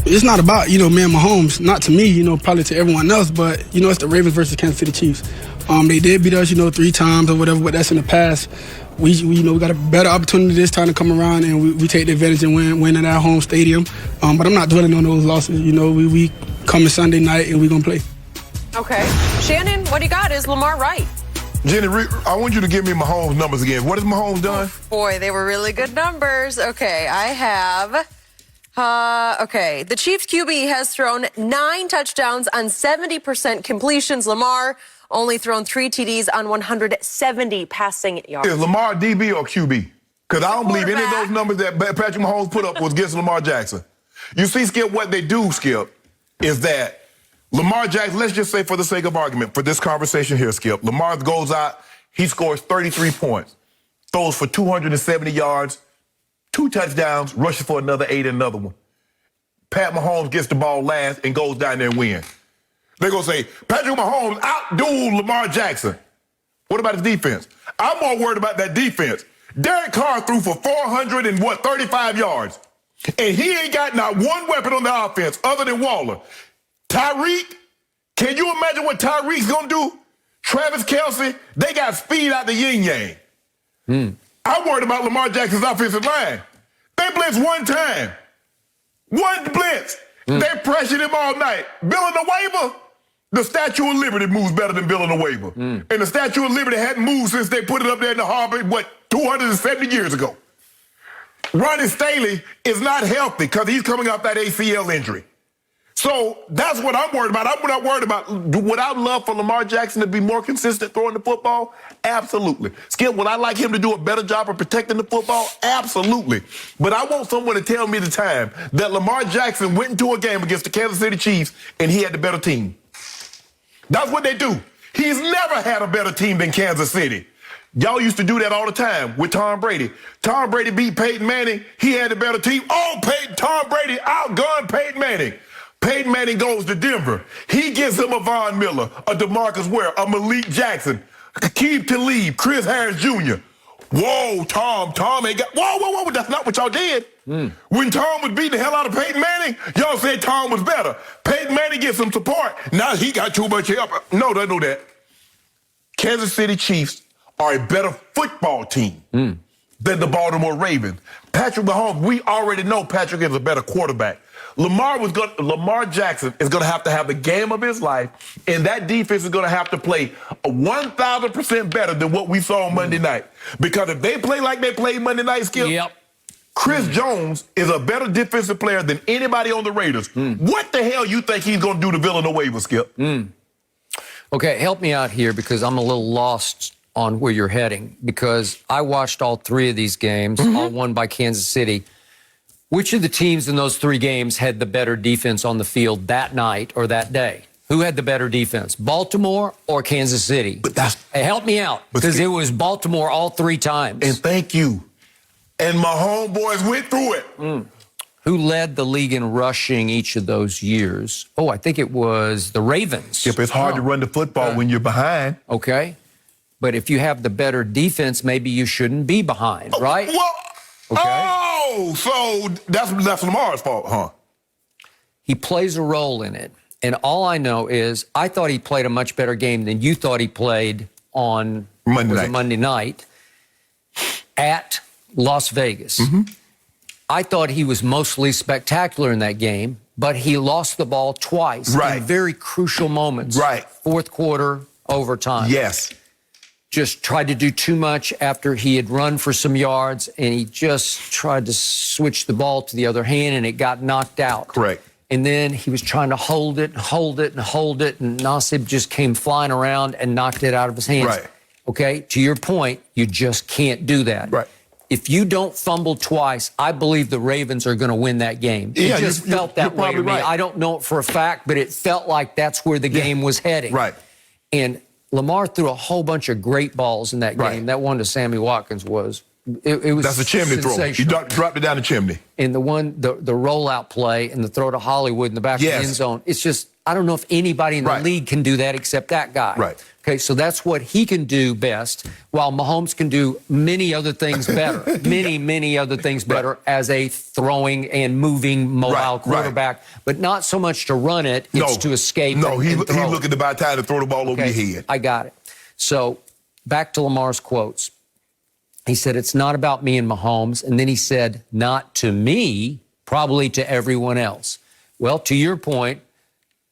It's not about, me and Mahomes, not to me, probably to everyone else, but, it's the Ravens versus Kansas City Chiefs. They did beat us, 3 times or whatever, but that's in the past. We got a better opportunity this time to come around, and we take the advantage and win at our home stadium. But I'm not dwelling on those losses. We coming Sunday night, and we're going to play. Okay. Shannon, what do you got? Is Lamar right? Jenny, I want you to give me Mahomes' numbers again. What has Mahomes done? Boy, they were really good numbers. Okay, I have... the Chiefs QB has thrown 9 touchdowns on 70% completions. Lamar only thrown 3 TDs on 170 passing yards. Is Lamar DB or QB? Because I don't believe any of those numbers that Patrick Mahomes put up was against Lamar Jackson. You see, Skip, what they do, Skip, is that Lamar Jackson, let's just say for the sake of argument, for this conversation here, Skip, Lamar goes out, he scores 33 points, throws for 270 yards, 2 touchdowns, rushes for another 8 and another one. Pat Mahomes gets the ball last and goes down there and wins. They're going to say, Patrick Mahomes outdueled Lamar Jackson. What about his defense? I'm more worried about that defense. Derek Carr threw for 35 yards. And he ain't got not one weapon on the offense other than Waller. Tyreek, can you imagine what Tyreek's going to do? Travis Kelce, they got speed out the yin-yang. I'm worried about Lamar Jackson's offensive line. They blitzed one time. One blitz. They pressured him all night. Villanueva, the Statue of Liberty moves better than Villanueva. And the Statue of Liberty hadn't moved since they put it up there in the harbor, 270 years ago. Ronnie Staley is not healthy because he's coming off that ACL injury. So that's what I'm worried about. I'm not worried about, would I love for Lamar Jackson to be more consistent throwing the football? Absolutely. Skip, would I like him to do a better job of protecting the football? Absolutely. But I want someone to tell me the time that Lamar Jackson went into a game against the Kansas City Chiefs and he had the better team. That's what they do. He's never had a better team than Kansas City. Y'all used to do that all the time with Tom Brady. Tom Brady beat Peyton Manning. He had a better team. Tom Brady outgunned Peyton Manning. Peyton Manning goes to Denver. He gives him a Von Miller, a DeMarcus Ware, a Malik Jackson, Aqib Talib, Chris Harris Jr. Whoa, Tom ain't got... Whoa, that's not what y'all did. When Tom was beating the hell out of Peyton Manning, y'all said Tom was better. Peyton Manning gets some support. Now he got too much help. No, they know that. Kansas City Chiefs are a better football team than the Baltimore Ravens. Patrick Mahomes, we already know Patrick is a better quarterback. Lamar Jackson is going to have the game of his life, and that defense is going to have to play 1,000% better than what we saw on Monday night. Because if they play like they played Monday night, Skip, Chris Jones is a better defensive player than anybody on the Raiders. What the hell you think he's going to do to Villanueva, Skip? Okay, help me out here because I'm a little lost on where you're heading because I watched all 3 of these games, all won by Kansas City. Which of the teams in those 3 games had the better defense on the field that night or that day? Who had the better defense, Baltimore or Kansas City? Hey, help me out because it was Baltimore all 3 times. And thank you. And my homeboys went through it. Who led the league in rushing each of those years? Oh, I think it was the Ravens. Yep, it's hard to run the football when you're behind. Okay. But if you have the better defense, maybe you shouldn't be behind, right? Well, so that's Lamar's fault, huh? He plays a role in it. And all I know is I thought he played a much better game than you thought he played on Monday night at Las Vegas. I thought he was mostly spectacular in that game, but he lost the ball twice in very crucial moments. Fourth quarter, overtime. Yes. Just tried to do too much after he had run for some yards, and he just tried to switch the ball to the other hand, and it got knocked out. Correct. And then he was trying to hold it, and Nassib just came flying around and knocked it out of his hands. Okay, to your point, you just can't do that. If you don't fumble twice, I believe the Ravens are going to win that game. It just felt that way to me. I don't know it for a fact, but it felt like that's where the game was heading. And Lamar threw a whole bunch of great balls in that game. That one to Sammy Watkins was that's a chimney throw. You dropped it down the chimney. And the rollout play and the throw to Hollywood in the back of the end zone. It's just, I don't know if anybody in the league can do that except that guy. Okay, so that's what he can do best, while Mahomes can do many other things better. many other things better as a throwing and moving mobile quarterback, but not so much to run it, it's to escape. He's looking to buy time to throw the ball over your head. I got it. So back to Lamar's quotes. He said, it's not about me and Mahomes. And then he said, not to me, probably to everyone else. Well, to your point,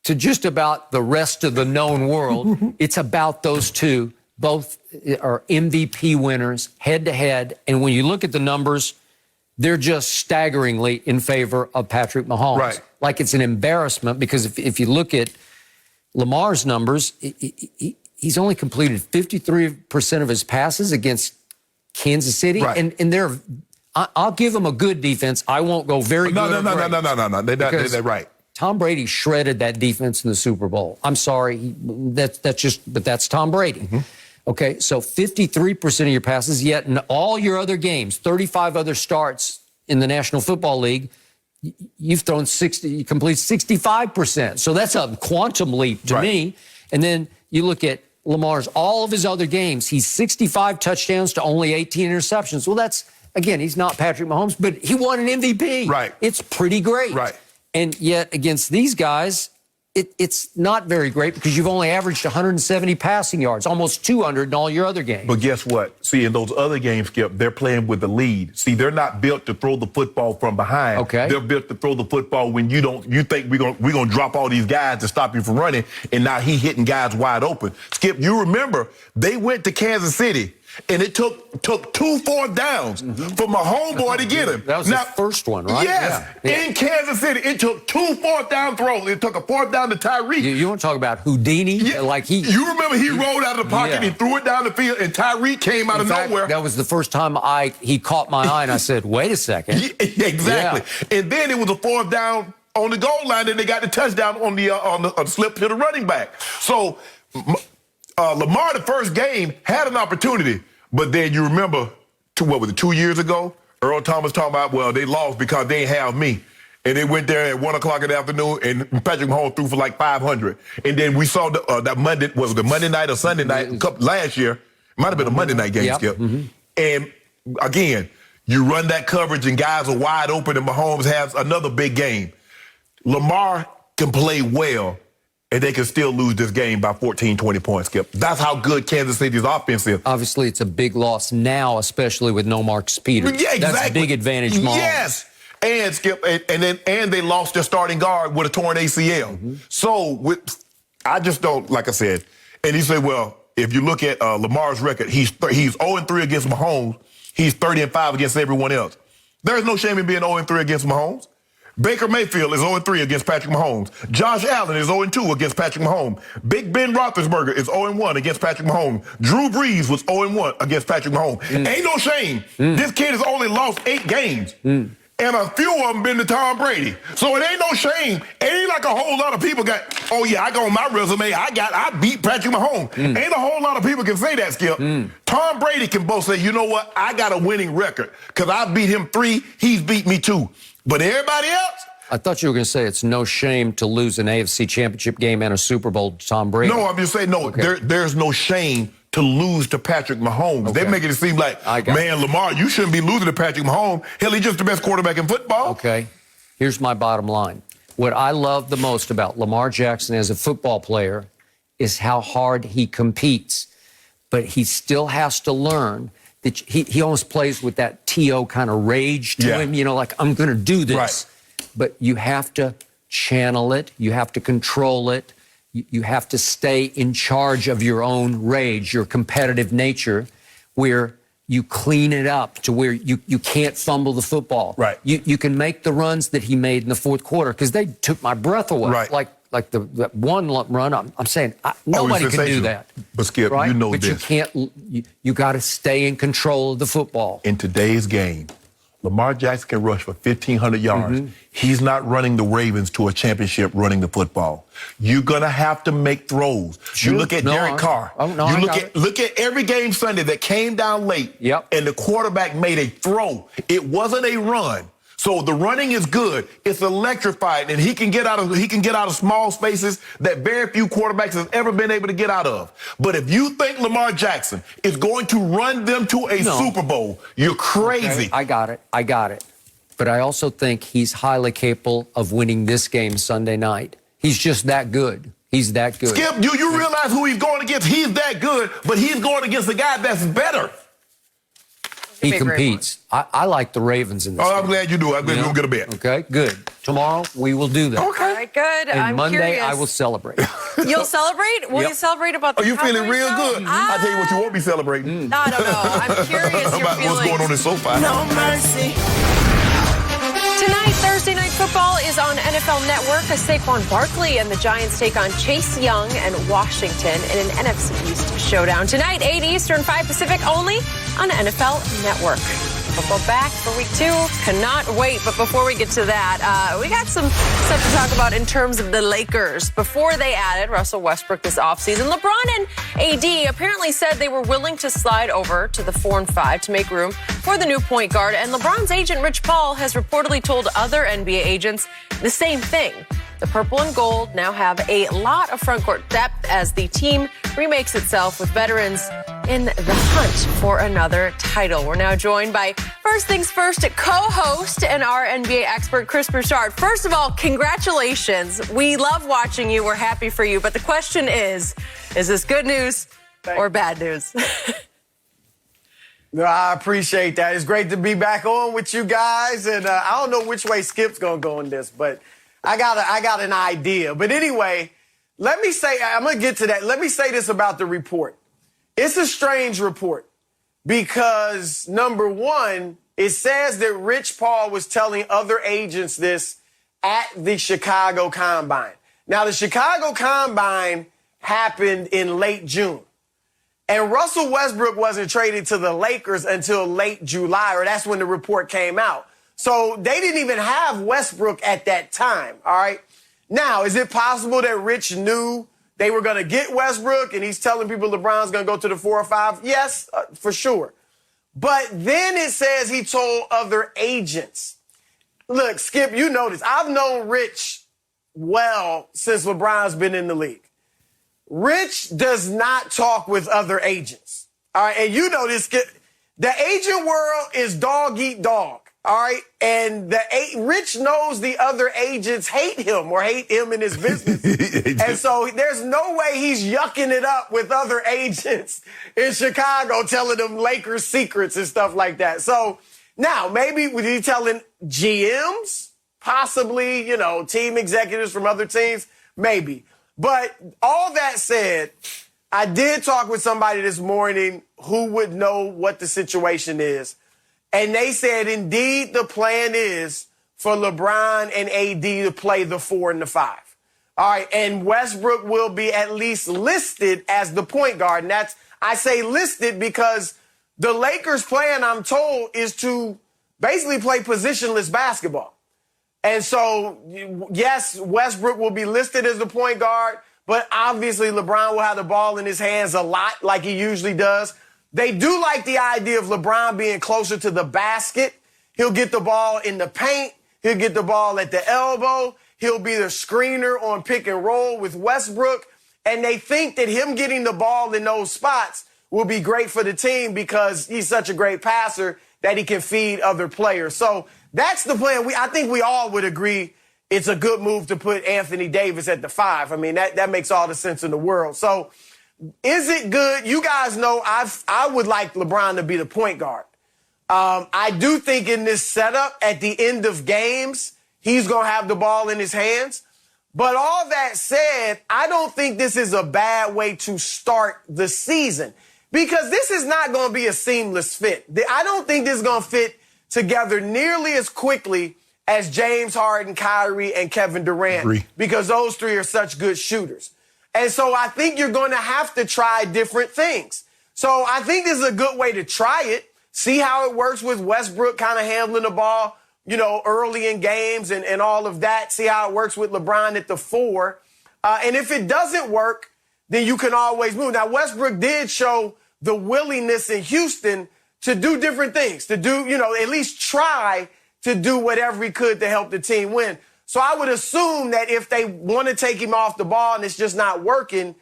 to just about the rest of the known world, it's about those two. Both are MVP winners head-to-head. And when you look at the numbers, they're just staggeringly in favor of Patrick Mahomes. Like it's an embarrassment because if you look at Lamar's numbers, he's only completed 53% of his passes against Kansas City. Right. And I'll give him a good defense. I won't go very good. No. They're right. Tom Brady shredded that defense in the Super Bowl. I'm sorry. But that's Tom Brady. Mm-hmm. Okay, so 53% of your passes, yet in all your other games, 35 other starts in the National Football League, you complete 65%. So that's a quantum leap to me. And then you look at Lamar's, all of his other games, he's 65 touchdowns to only 18 interceptions. Well, that's, again, he's not Patrick Mahomes, but he won an MVP. Right. It's pretty great. Right. And yet against these guys, it's not very great because you've only averaged 170 passing yards, almost 200 in all your other games. But guess what? See, in those other games, Skip, they're playing with the lead. See, they're not built to throw the football from behind. Okay. They're built to throw the football when you think we're gonna drop all these guys to stop you from running, and now he hitting guys wide open. Skip, you remember they went to Kansas City. And it took 2 fourth downs for my homeboy to get him. That was the first one, right? Yes. Yeah. In Kansas City, it took 2 fourth down throws. It took a 4th down to Tyreek. You want to talk about Houdini? Yeah. You remember he rolled out of the pocket, he threw it down the field, and Tyreek came out of nowhere. That was the first time he caught my eye, and I said, wait a second. Yeah, exactly. Yeah. And then it was a 4th down on the goal line, and they got the touchdown on the slip to the running back. So Lamar, the first game, had an opportunity. But then you remember, 2 years ago, Earl Thomas talking about, well, they lost because they ain't have me. And they went there at 1 o'clock in the afternoon, and Patrick Mahomes threw for like 500. And then we saw that Monday, was it the Monday night or Sunday night last year? It might have been a Monday night game, Skip. And again, you run that coverage and guys are wide open, and Mahomes has another big game. Lamar can play well, and they can still lose this game by 14, 20 points, Skip. That's how good Kansas City's offense is. Obviously, it's a big loss now, especially with no Marcus Peters. Yeah, exactly. That's a big advantage, Mahomes. Yes. And, Skip, and they lost their starting guard with a torn ACL. So, I just don't, like I said, and you say, well, if you look at Lamar's record, he's 0-3 against Mahomes. He's 30-5 against everyone else. There's no shame in being 0-3 against Mahomes. Baker Mayfield is 0-3 against Patrick Mahomes. Josh Allen is 0-2 against Patrick Mahomes. Big Ben Roethlisberger is 0-1 against Patrick Mahomes. Drew Brees was 0-1 against Patrick Mahomes. Ain't no shame. This kid has only lost 8 games. And a few of them been to Tom Brady. So it ain't no shame. It ain't like a whole lot of people got, oh yeah, I got on my resume, I beat Patrick Mahomes. Ain't a whole lot of people can say that, Skip. Tom Brady can both say, you know what, I got a winning record. Because I beat him 3, he's beat me 2. But everybody else? I thought you were going to say it's no shame to lose an AFC championship game and a Super Bowl to Tom Brady. No, I'm just saying, no, there's no shame to lose to Patrick Mahomes. They're making it seem like, man, Lamar, you shouldn't be losing to Patrick Mahomes. Hell, he's just the best quarterback in football. Okay, here's my bottom line. What I love the most about Lamar Jackson as a football player is how hard he competes. But he still has to learn that he almost plays with that T.O. kind of rage to him, like, I'm going to do this. Right. But you have to channel it. You have to control it. You have to stay in charge of your own rage, your competitive nature, where you clean it up to where you can't fumble the football. Right. You can make the runs that he made in the fourth quarter because they took my breath away. Right. Like that one run, I'm saying nobody can do that. But Skip, right? you know but this. You can't. You got to stay in control of the football. In today's game, Lamar Jackson can rush for 1,500 yards. He's not running the Ravens to a championship running the football. You're gonna have to make throws. Sure. You look at Derek Carr. Look at every game Sunday that came down late. And the quarterback made a throw. It wasn't a run. So the running is good. It's electrified, and he can get out of small spaces that very few quarterbacks have ever been able to get out of. But if you think Lamar Jackson is going to run them to a Super Bowl, you're crazy. Okay, I got it. But I also think he's highly capable of winning this game Sunday night. He's just that good. He's that good. Skip, you realize who he's going against? He's that good, but he's going against a guy that's better. He competes. I like the Ravens in this game. I'm glad you do. I'm glad you'll get a bet. Okay, good. Tomorrow, we will do that. Okay. All right, good. And I'm Monday, curious. I will celebrate. You'll celebrate? Will you celebrate about the Are you Cowboys, feeling real though? good? I'll tell you what you won't be celebrating. I don't know. I'm curious your about what's going on in SoFi. No mercy. Tonight, Thursday Night Football is is on NFL Network as Saquon Barkley and the Giants take on Chase Young and Washington in an NFC East showdown. Tonight, 8 Eastern, 5 Pacific, only on NFL Network. Football back for week 2. Cannot wait. But before we get to that, we got some stuff to talk about in terms of the Lakers. Before they added Russell Westbrook this offseason, LeBron and AD apparently said they were willing to slide over to the 4 and 5 to make room for the new point guard. And LeBron's agent, Rich Paul, has reportedly told other NBA agents the same thing. The purple and gold now have a lot of frontcourt depth as the team remakes itself with veterans in the hunt for another title. We're now joined by First Things First co-host and our NBA expert, Chris Broussard. First of all, congratulations. We love watching you. We're happy for you. But the question is this good news or bad news? No, I appreciate that. It's great to be back on with you guys. And I don't know which way Skip's going to go in this, but I got an idea. But anyway, let me say, I'm going to get to that. Let me say this about the report. It's a strange report because, number one, it says that Rich Paul was telling other agents this at the Chicago Combine. Now, the Chicago Combine happened in late June. And Russell Westbrook wasn't traded to the Lakers until late July, or that's when the report came out. So they didn't even have Westbrook at that time, all right? Now, is it possible that Rich knew they were going to get Westbrook and he's telling people LeBron's going to go to the 4 or 5? Yes, for sure. But then it says he told other agents. Look, Skip, you know this. I've known Rich well since LeBron's been in the league. Rich does not talk with other agents, all right? And you know this, Skip. The agent world is dog eat dog. All right, and Rich knows the other agents hate him or hate him in his business. And so there's no way he's yucking it up with other agents in Chicago telling them Lakers secrets and stuff like that. So now maybe was he telling GMs, possibly, team executives from other teams? Maybe. But all that said, I did talk with somebody this morning who would know what the situation is. And they said, indeed, the plan is for LeBron and AD to play the 4 and the 5. All right, and Westbrook will be at least listed as the point guard. And I say listed because the Lakers' plan, I'm told, is to basically play positionless basketball. And so, yes, Westbrook will be listed as the point guard, but obviously LeBron will have the ball in his hands a lot like he usually does. They do like the idea of LeBron being closer to the basket. He'll get the ball in the paint. He'll get the ball at the elbow. He'll be the screener on pick and roll with Westbrook. And they think that him getting the ball in those spots will be great for the team because he's such a great passer that he can feed other players. So that's the plan. I think we all would agree it's a good move to put Anthony Davis at the 5. I mean, that makes all the sense in the world. So is it good? You guys know I would like LeBron to be the point guard. I do think in this setup, at the end of games, he's going to have the ball in his hands. But all that said, I don't think this is a bad way to start the season because this is not going to be a seamless fit. I don't think this is going to fit together nearly as quickly as James Harden, Kyrie, and Kevin Durant because those three are such good shooters. And so I think you're going to have to try different things. So I think this is a good way to try it, see how it works with Westbrook kind of handling the ball, early in games and all of that, see how it works with LeBron at the 4. And if it doesn't work, then you can always move. Now, Westbrook did show the willingness in Houston to do different things, to do, at least try to do whatever he could to help the team win. So I would assume that if they want to take him off the ball and it's just not working,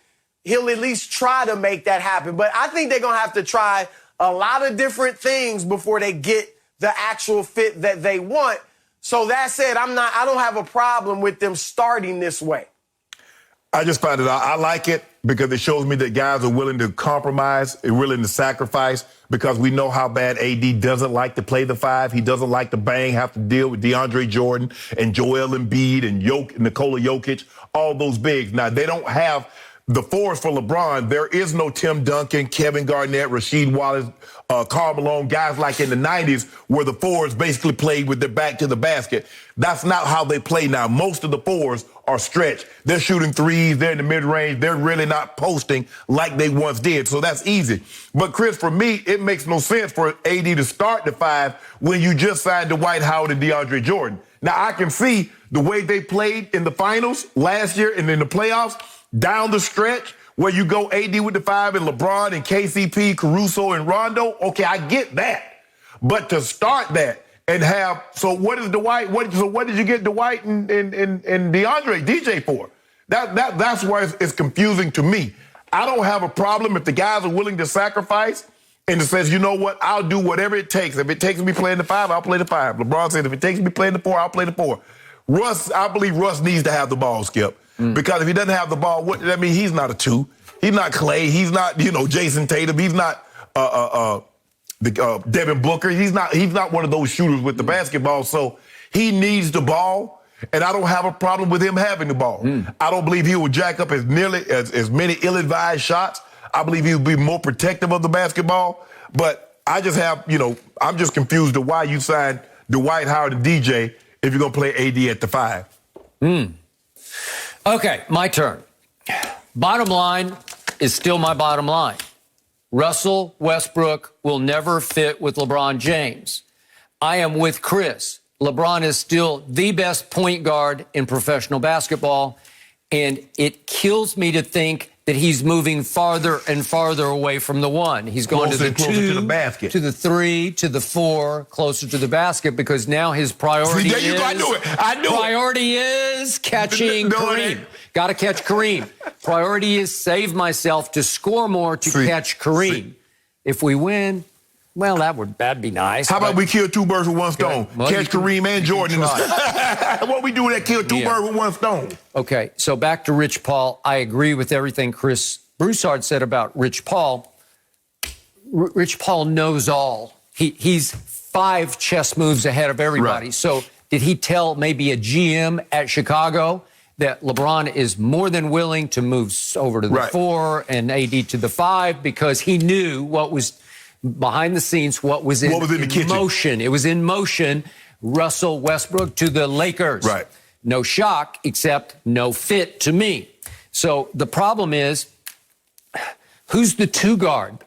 he'll at least try to make that happen. But I think they're going to have to try a lot of different things before they get the actual fit that they want. So that said, I don't have a problem with them starting this way. I just found it out. I like it because it shows me that guys are willing to compromise and willing to sacrifice because we know how bad AD doesn't like to play the 5. He doesn't like to have to deal with DeAndre Jordan and Joel Embiid and Nikola Jokic, all those bigs. Now, they don't have the fours for LeBron, there is no Tim Duncan, Kevin Garnett, Rasheed Wallace, Karl Malone, guys like in the 90s where the fours basically played with their back to the basket. That's not how they play now. Most of the fours are stretched. They're shooting threes. They're in the mid-range. They're really not posting like they once did. So that's easy. But, Chris, for me, it makes no sense for AD to start the 5 when you just signed Dwight Howard and DeAndre Jordan. Now, I can see the way they played in the finals last year and in the playoffs, down the stretch where you go AD with the 5 and LeBron and KCP, Caruso, and Rondo. Okay, I get that. But to start that and have, so what is Dwight? What did you get Dwight and DeAndre, DJ for? That's why it's confusing to me. I don't have a problem if the guys are willing to sacrifice and it says, you know what, I'll do whatever it takes. If it takes me playing the 5, I'll play the 5. LeBron said, if it takes me playing the 4, I'll play the 4. I believe Russ needs to have the ball, Skip. Because if he doesn't have the ball, I mean, he's not a 2. He's not Clay. He's not, Jason Tatum. He's not Devin Booker. He's not one of those shooters with the basketball. So he needs the ball, and I don't have a problem with him having the ball. I don't believe he will jack up as many ill-advised shots. I believe he will be more protective of the basketball. But I just have, I'm just confused to why you signed Dwight Howard and DJ if you're going to play AD at the 5. Okay, my turn. Bottom line is still my bottom line. Russell Westbrook will never fit with LeBron James. I am with Chris. LeBron is still the best point guard in professional basketball, and it kills me to think that he's moving farther and farther away from the 1. He's going to the 2, to the basket, to the 3, to the 4, closer to the basket, because now his priority is catching Kareem. Got to catch Kareem. Priority is save myself to score more to catch Kareem. If we win, well, that'd be nice. How about we kill 2 birds with 1 stone? Well, catch Kareem and Jordan. What we do with that, kill 2 birds with 1 stone? Okay, so back to Rich Paul. I agree with everything Chris Broussard said about Rich Paul. Rich Paul knows all. He's 5 chess moves ahead of everybody. Right. So did he tell maybe a GM at Chicago that LeBron is more than willing to move over to the 4 and AD to the 5 because he knew what was behind the scenes, what was in motion. It was in motion. Russell Westbrook to the Lakers. Right. No shock, except no fit to me. So the problem is, who's the 2 guard?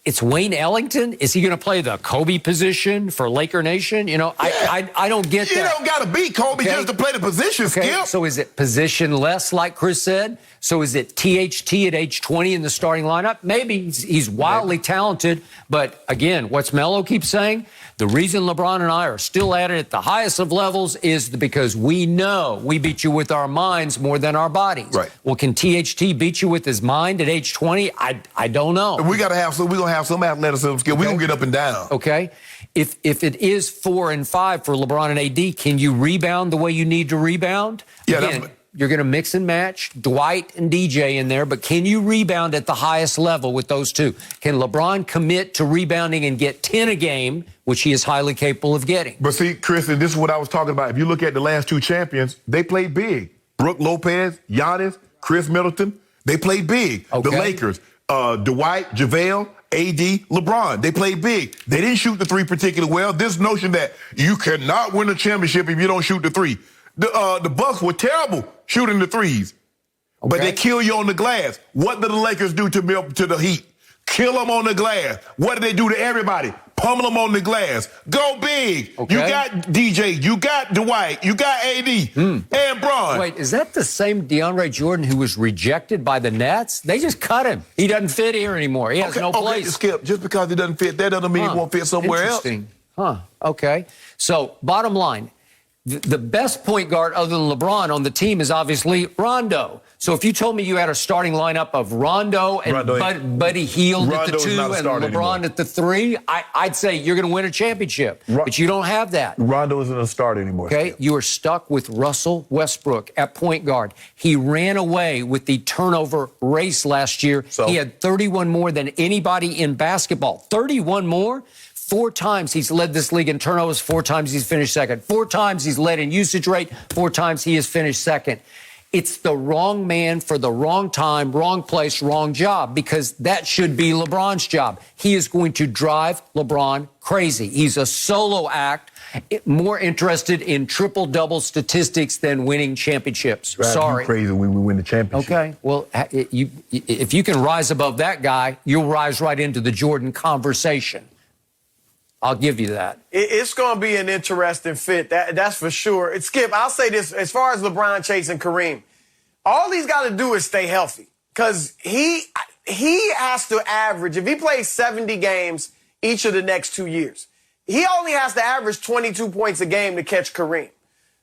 It's Wayne Ellington. Is he going to play the Kobe position for Laker Nation? I don't get that. You don't got to beat Kobe just to play the position, Skip. So is it positionless, like Chris said? So is it THT at age 20 in the starting lineup? Maybe he's wildly talented. But again, what's Melo keeps saying? The reason LeBron and I are still at it at the highest of levels is because we know we beat you with our minds more than our bodies. Right. Well, can THT beat you with his mind at age 20? I don't know. We're going to have some athleticism skill. We're going to get up and down. Okay. If it is 4 and 5 for LeBron and AD, can you rebound the way you need to rebound? Yeah, again, you're going to mix and match Dwight and DJ in there, but can you rebound at the highest level with those 2? Can LeBron commit to rebounding and get 10 a game, which he is highly capable of getting? But see, Chris, and this is what I was talking about. If you look at the last 2 champions, they played big. Brook Lopez, Giannis, Chris Middleton, they played big. Okay. The Lakers, Dwight, JaVale, AD, LeBron, they played big. They didn't shoot the 3 particularly well. This notion that you cannot win a championship if you don't shoot the 3. The Bucs were terrible shooting the 3s, but they kill you on the glass. What did the Lakers do to the Heat? Kill them on the glass. What did they do to everybody? Pummel them on the glass. Go big. Okay. You got DJ. You got Dwight. You got AD and Bron. Wait, is that the same DeAndre Jordan who was rejected by the Nets? They just cut him. He doesn't fit here anymore. He has no place. Skip, just because he doesn't fit, that doesn't mean he won't fit somewhere else. Okay. So, bottom line, the best point guard other than LeBron on the team is obviously Rondo. So if you told me you had a starting lineup of Rondo and Buddy Hield at the 2 and LeBron anymore at the 3, I'd say you're going to win a championship. But you don't have that. Rondo isn't a starter anymore. Okay, Skip. You are stuck with Russell Westbrook at point guard. He ran away with the turnover race last year. So? He had 31 more than anybody in basketball. 31 more? 4 times he's led this league in turnovers, 4 times he's finished second. 4 times he's led in usage rate, 4 times he has finished second. It's the wrong man for the wrong time, wrong place, wrong job, because that should be LeBron's job. He is going to drive LeBron crazy. He's a solo act, more interested in triple-double statistics than winning championships. Sorry. Crazy when we win the championship. Okay. Well, if you can rise above that guy, you'll rise right into the Jordan conversation. I'll give you that. It's going to be an interesting fit. That's for sure. Skip, I'll say this. As far as LeBron chasing Kareem, all he's got to do is stay healthy. Because he has to average, if he plays 70 games each of the next 2 years, he only has to average 22 points a game to catch Kareem.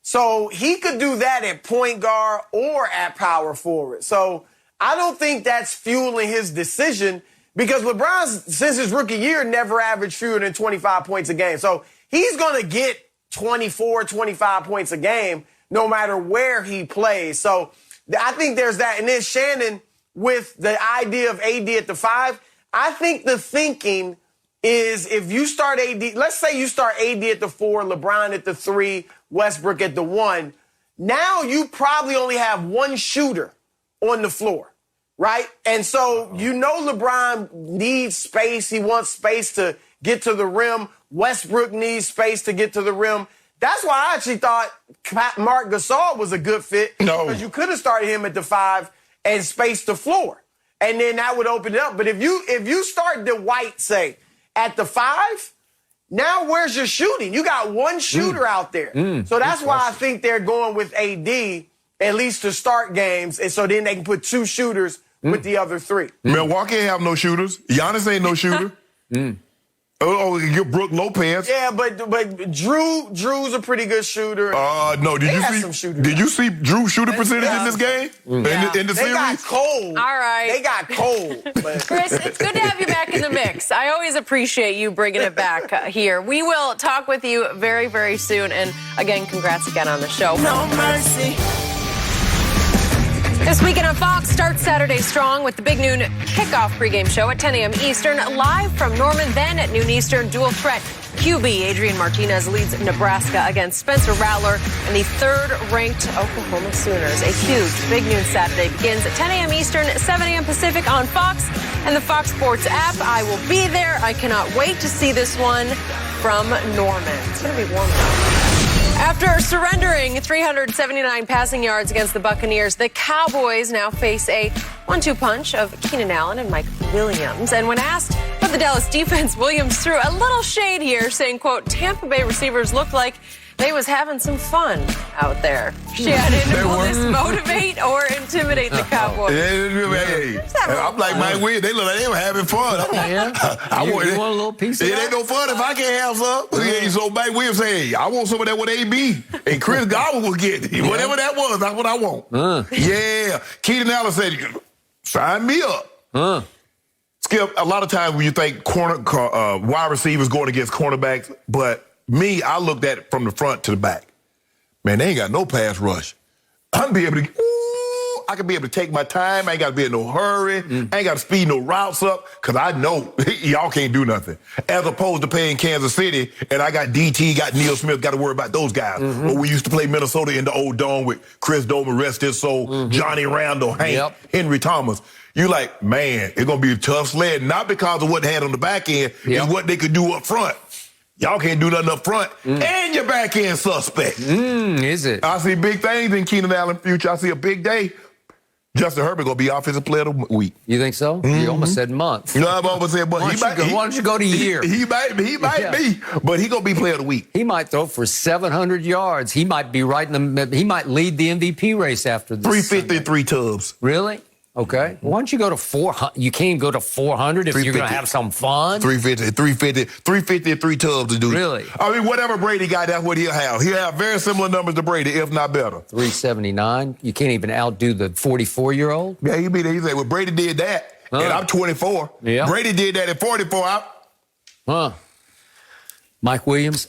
So he could do that at point guard or at power forward. So I don't think that's fueling his decision, because LeBron, since his rookie year, never averaged fewer than 25 points a game. So he's going to get 24, 25 points a game no matter where he plays. So I think there's that. And then Shannon, with the idea of AD at the 5, I think the thinking is if you start AD, let's say you start AD at the 4, LeBron at the 3, Westbrook at the 1. Now you probably only have one shooter on the floor. Right? And so you know LeBron needs space. He wants space to get to the rim. Westbrook needs space to get to the rim. That's why I actually thought Marc Gasol was a good fit. No. Because you could have started him at the 5 and spaced the floor. And then that would open it up. But if you start Dwight, say, at the 5, now where's your shooting? You got one shooter out there. So that's why I think they're going with AD, at least to start games. And so then they can put 2 shooters with the other 3. Milwaukee ain't have no shooters. Giannis ain't no shooter. Oh, you Brook Lopez. Yeah, but Drew's a pretty good shooter. No, did you see Drew's shooting percentage in this game? In the They series? got cold. All right. They got cold. But. Chris, it's good to have you back in the mix. I always appreciate you bringing it back here. We will talk with you very, very soon. And again, congrats again on the show. No mercy. This weekend on Fox starts Saturday strong with the big noon kickoff pregame show at 10 a.m. Eastern, live from Norman. Then at noon Eastern, dual threat QB Adrian Martinez leads Nebraska against Spencer Rattler and the 3rd-ranked Oklahoma Sooners. A huge big noon Saturday begins at 10 a.m. Eastern, 7 a.m. Pacific on Fox and the Fox Sports app. I will be there. I cannot wait to see this one from Norman. It's going to be warm enough. After surrendering 379 passing yards against the Buccaneers, the Cowboys now face a 1-2 punch of Keenan Allen and Mike Williams. And when asked about the Dallas defense, Williams threw a little shade here, saying, quote, Tampa Bay receivers looked like they was having some fun out there. Shannon, will this motivate or intimidate the Cowboys? I'm like Mike Williams. They look like they were having fun. You want a little piece of that? It ain't no fun if I can't have some. So Mike Williams say, hey, I want some of that with AB. And Chris Godwin will get it. Whatever that was, that's what I want. Yeah. Keenan Allen said, sign me up. Skip, a lot of times when you think wide receivers going against cornerbacks, but me, I looked at it from the front to the back. Man, they ain't got no pass rush. I can be able to take my time. I ain't got to be in no hurry. I ain't got to speed no routes up because I know y'all can't do nothing. As opposed to playing Kansas City, and I got DT, got Neil Smith, got to worry about those guys. Or we used to play Minnesota in the old dome with Chris Doman, rest his soul, Johnny Randall, Hank, Henry Thomas. You like, man, it's going to be a tough sled, not because of what they had on the back end, it's what they could do up front. Y'all can't do nothing up front, and your back end suspect. Is it? I see big things in Keenan Allen future. I see a big day. Justin Herbert gonna be offensive player of the week. You think so? You almost said month. You know, I've almost said, but why don't you go to year? He might be, but he gonna be player of the week. He might throw for 700 yards. He might be right in the. He might lead the MVP race after this. 353 tubs. Really? Okay. Why don't you go to 400? You can't go to 400 if you're going to have some fun. 350, 3 tubs to do. Really? I mean, whatever Brady got, that's what he'll have. He'll have very similar numbers to Brady, if not better. 379. You can't even outdo the 44-year-old. Yeah, he'll be there. He said, well, Brady did that, and I'm 24. Yeah. Brady did that at 44. Mike Williams,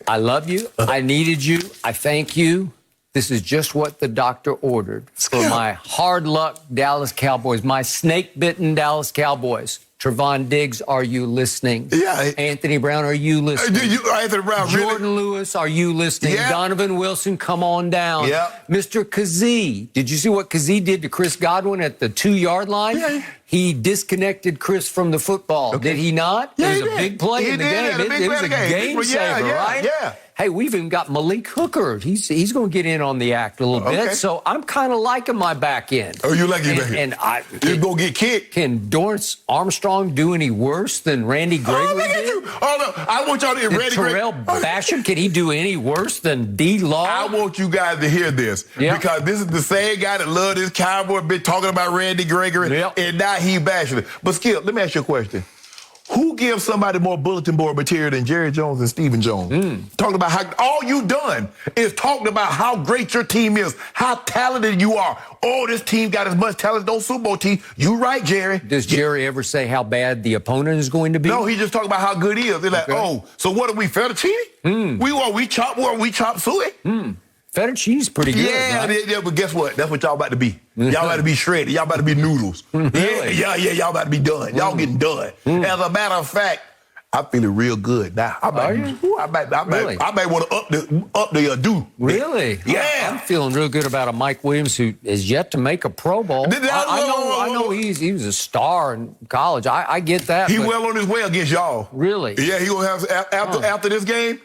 I love you. I needed you. I thank you. This is just what the doctor ordered for my hard luck Dallas Cowboys, my snake-bitten Dallas Cowboys. Trevon Diggs, are you listening? Yeah. Anthony Brown, are you listening? Anthony Brown, Jordan Lewis, are you listening? Yeah. Donovan Wilson, come on down. Yeah. Mr. Kazee, did you see what Kazee did to Chris Godwin at the 2-yard line? Yeah. He disconnected Chris from the football. Okay. Did he not? Yeah, it was he a did. big play He in the did. game. It was a game saver, right? Yeah. Hey, we've even got Malik Hooker. He's going to get in on the act a little bit. So I'm kind of liking my back end. Oh, you like your back And end? you're going to get kicked. Can Dorrance Armstrong do any worse than Randy Gregory look at did? you. Oh, no. I want y'all to hear Randy Terrell Basham, can he do any worse than D-Law? I want you guys to hear this. Yep. Because this is the same guy that loved this Cowboy, been talking about Randy Gregory, Yep. and now he bashing it. But Skip, let me ask you a question. Who gives somebody more bulletin board material than Jerry Jones and Stephen Jones? Talking about how all you done is talking about how great your team is, how talented you are. Oh, this team got as much talent as those Super Bowl teams. You right, Jerry. Does Jerry ever say how bad the opponent is going to be? No, he just talking about how good he is. They're like, oh, so what are we, fettuccine? We chop suey? Fettuccine's pretty good. Yeah, right? yeah, but guess what? That's what y'all about to be. Y'all about to be shredded. Y'all about to be noodles. Really? Yeah, y'all about to be done. Y'all getting done. As a matter of fact, I'm feeling real good now. I might want to up the do. Really? Yeah. I'm feeling real good about a Mike Williams who is yet to make a Pro Bowl. I know he was a star in college. I get that. He well on his way against y'all. Really? Yeah, he gonna have after this game.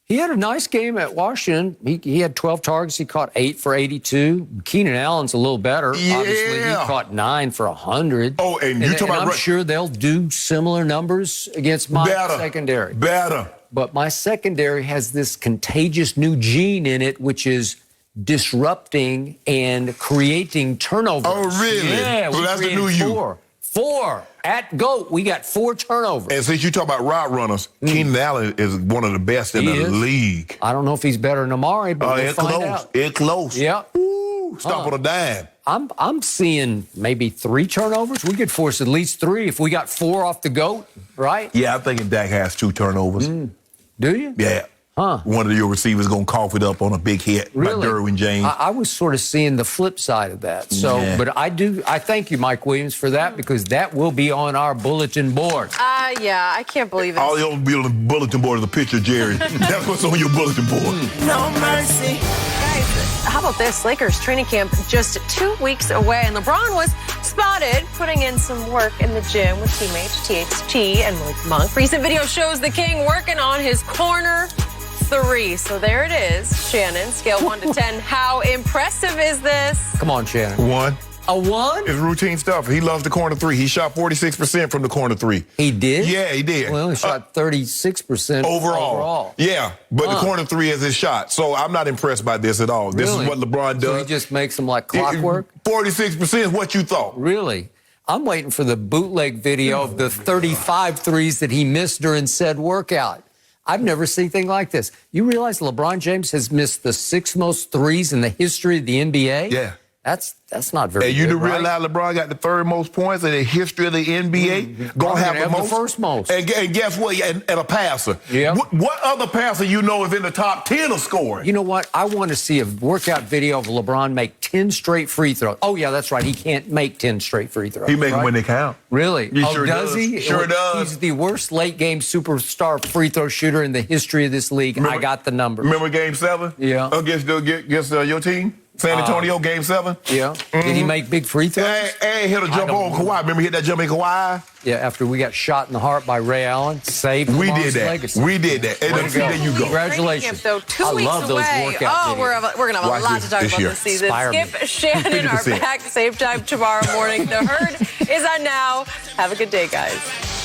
He had a nice game at Washington. He had 12 targets. He caught 8 for 82. Keenan Allen's a little better. Yeah. Obviously, he caught 9 for 100. Oh, and you talking about... I'm sure they'll do similar numbers against my secondary. Better. But my secondary has this contagious new gene in it, which is disrupting and creating turnovers. Oh, really? Yeah, so that's the new you. 4. At GOAT, we got 4 turnovers. And since you talk about route runners, Keenan Allen is one of the best in the league. I don't know if he's better than Amari, but we'll find out. It's close. Yeah. Ooh, stop on a dime. I'm seeing maybe 3 turnovers. We could force at least 3 if we got 4 off the GOAT, right? Yeah, I'm thinking Dak has 2 turnovers. Do you? Yeah. Huh. One of your receivers going to cough it up on a big hit by Derwin James. I was sort of seeing the flip side of that. So, but I thank you, Mike Williams, for that because that will be on our bulletin board. Yeah, I can't believe it. All you'll be on the bulletin board is a picture of Jerry. That's what's on your bulletin board. No mercy. Guys, how about this? Lakers training camp just 2 weeks away, and LeBron was spotted putting in some work in the gym with teammates THT and Malik Monk. Recent video shows the King working on his corner 3. So there it is. Shannon, scale 1 to 10. How impressive is this? Come on, Shannon. 1. A 1? It's routine stuff. He loves the corner 3. He shot 46% from the corner 3. He did? Yeah, he did. Well, he shot 36% overall. Yeah, but the corner 3 is his shot. So I'm not impressed by this at all. This is what LeBron does. So he just makes them like clockwork? 46% is what you thought. Really? I'm waiting for the bootleg video of the 35 threes that he missed during said workout. I've never seen anything like this. You realize LeBron James has missed the 6th most threes in the history of the NBA? Yeah. That's not very good, And you do right? realize LeBron got the 3rd most points in the history of the NBA? Gonna have the most. The first most. And guess what? And a passer. Yeah. What other passer you know is in the top 10 of scoring? You know what? I want to see a workout video of LeBron make 10 straight free throws. Oh, yeah, that's right. He can't make 10 straight free throws. He make them when they count. Really? He sure does he? Sure does. He's the worst late-game superstar free throw shooter in the history of this league. I got the numbers. Remember Game 7? Yeah. Against your team? San Antonio, Game 7? Yeah. Did he make big free throws? And hit a jump on Kawhi. Remember he hit that jump in Kawhi? Yeah, after we got shot in the heart by Ray Allen, saved We LeBron's did that. legacy. We did that. And there you go. Congratulations. Training camp, though, 2 weeks I love those away. workout we're going to have Watch a lot to talk this about year. this season. Inspire me. Skip, Shannon are 50%. back same time tomorrow morning. The Herd is on now. Have a good day, guys.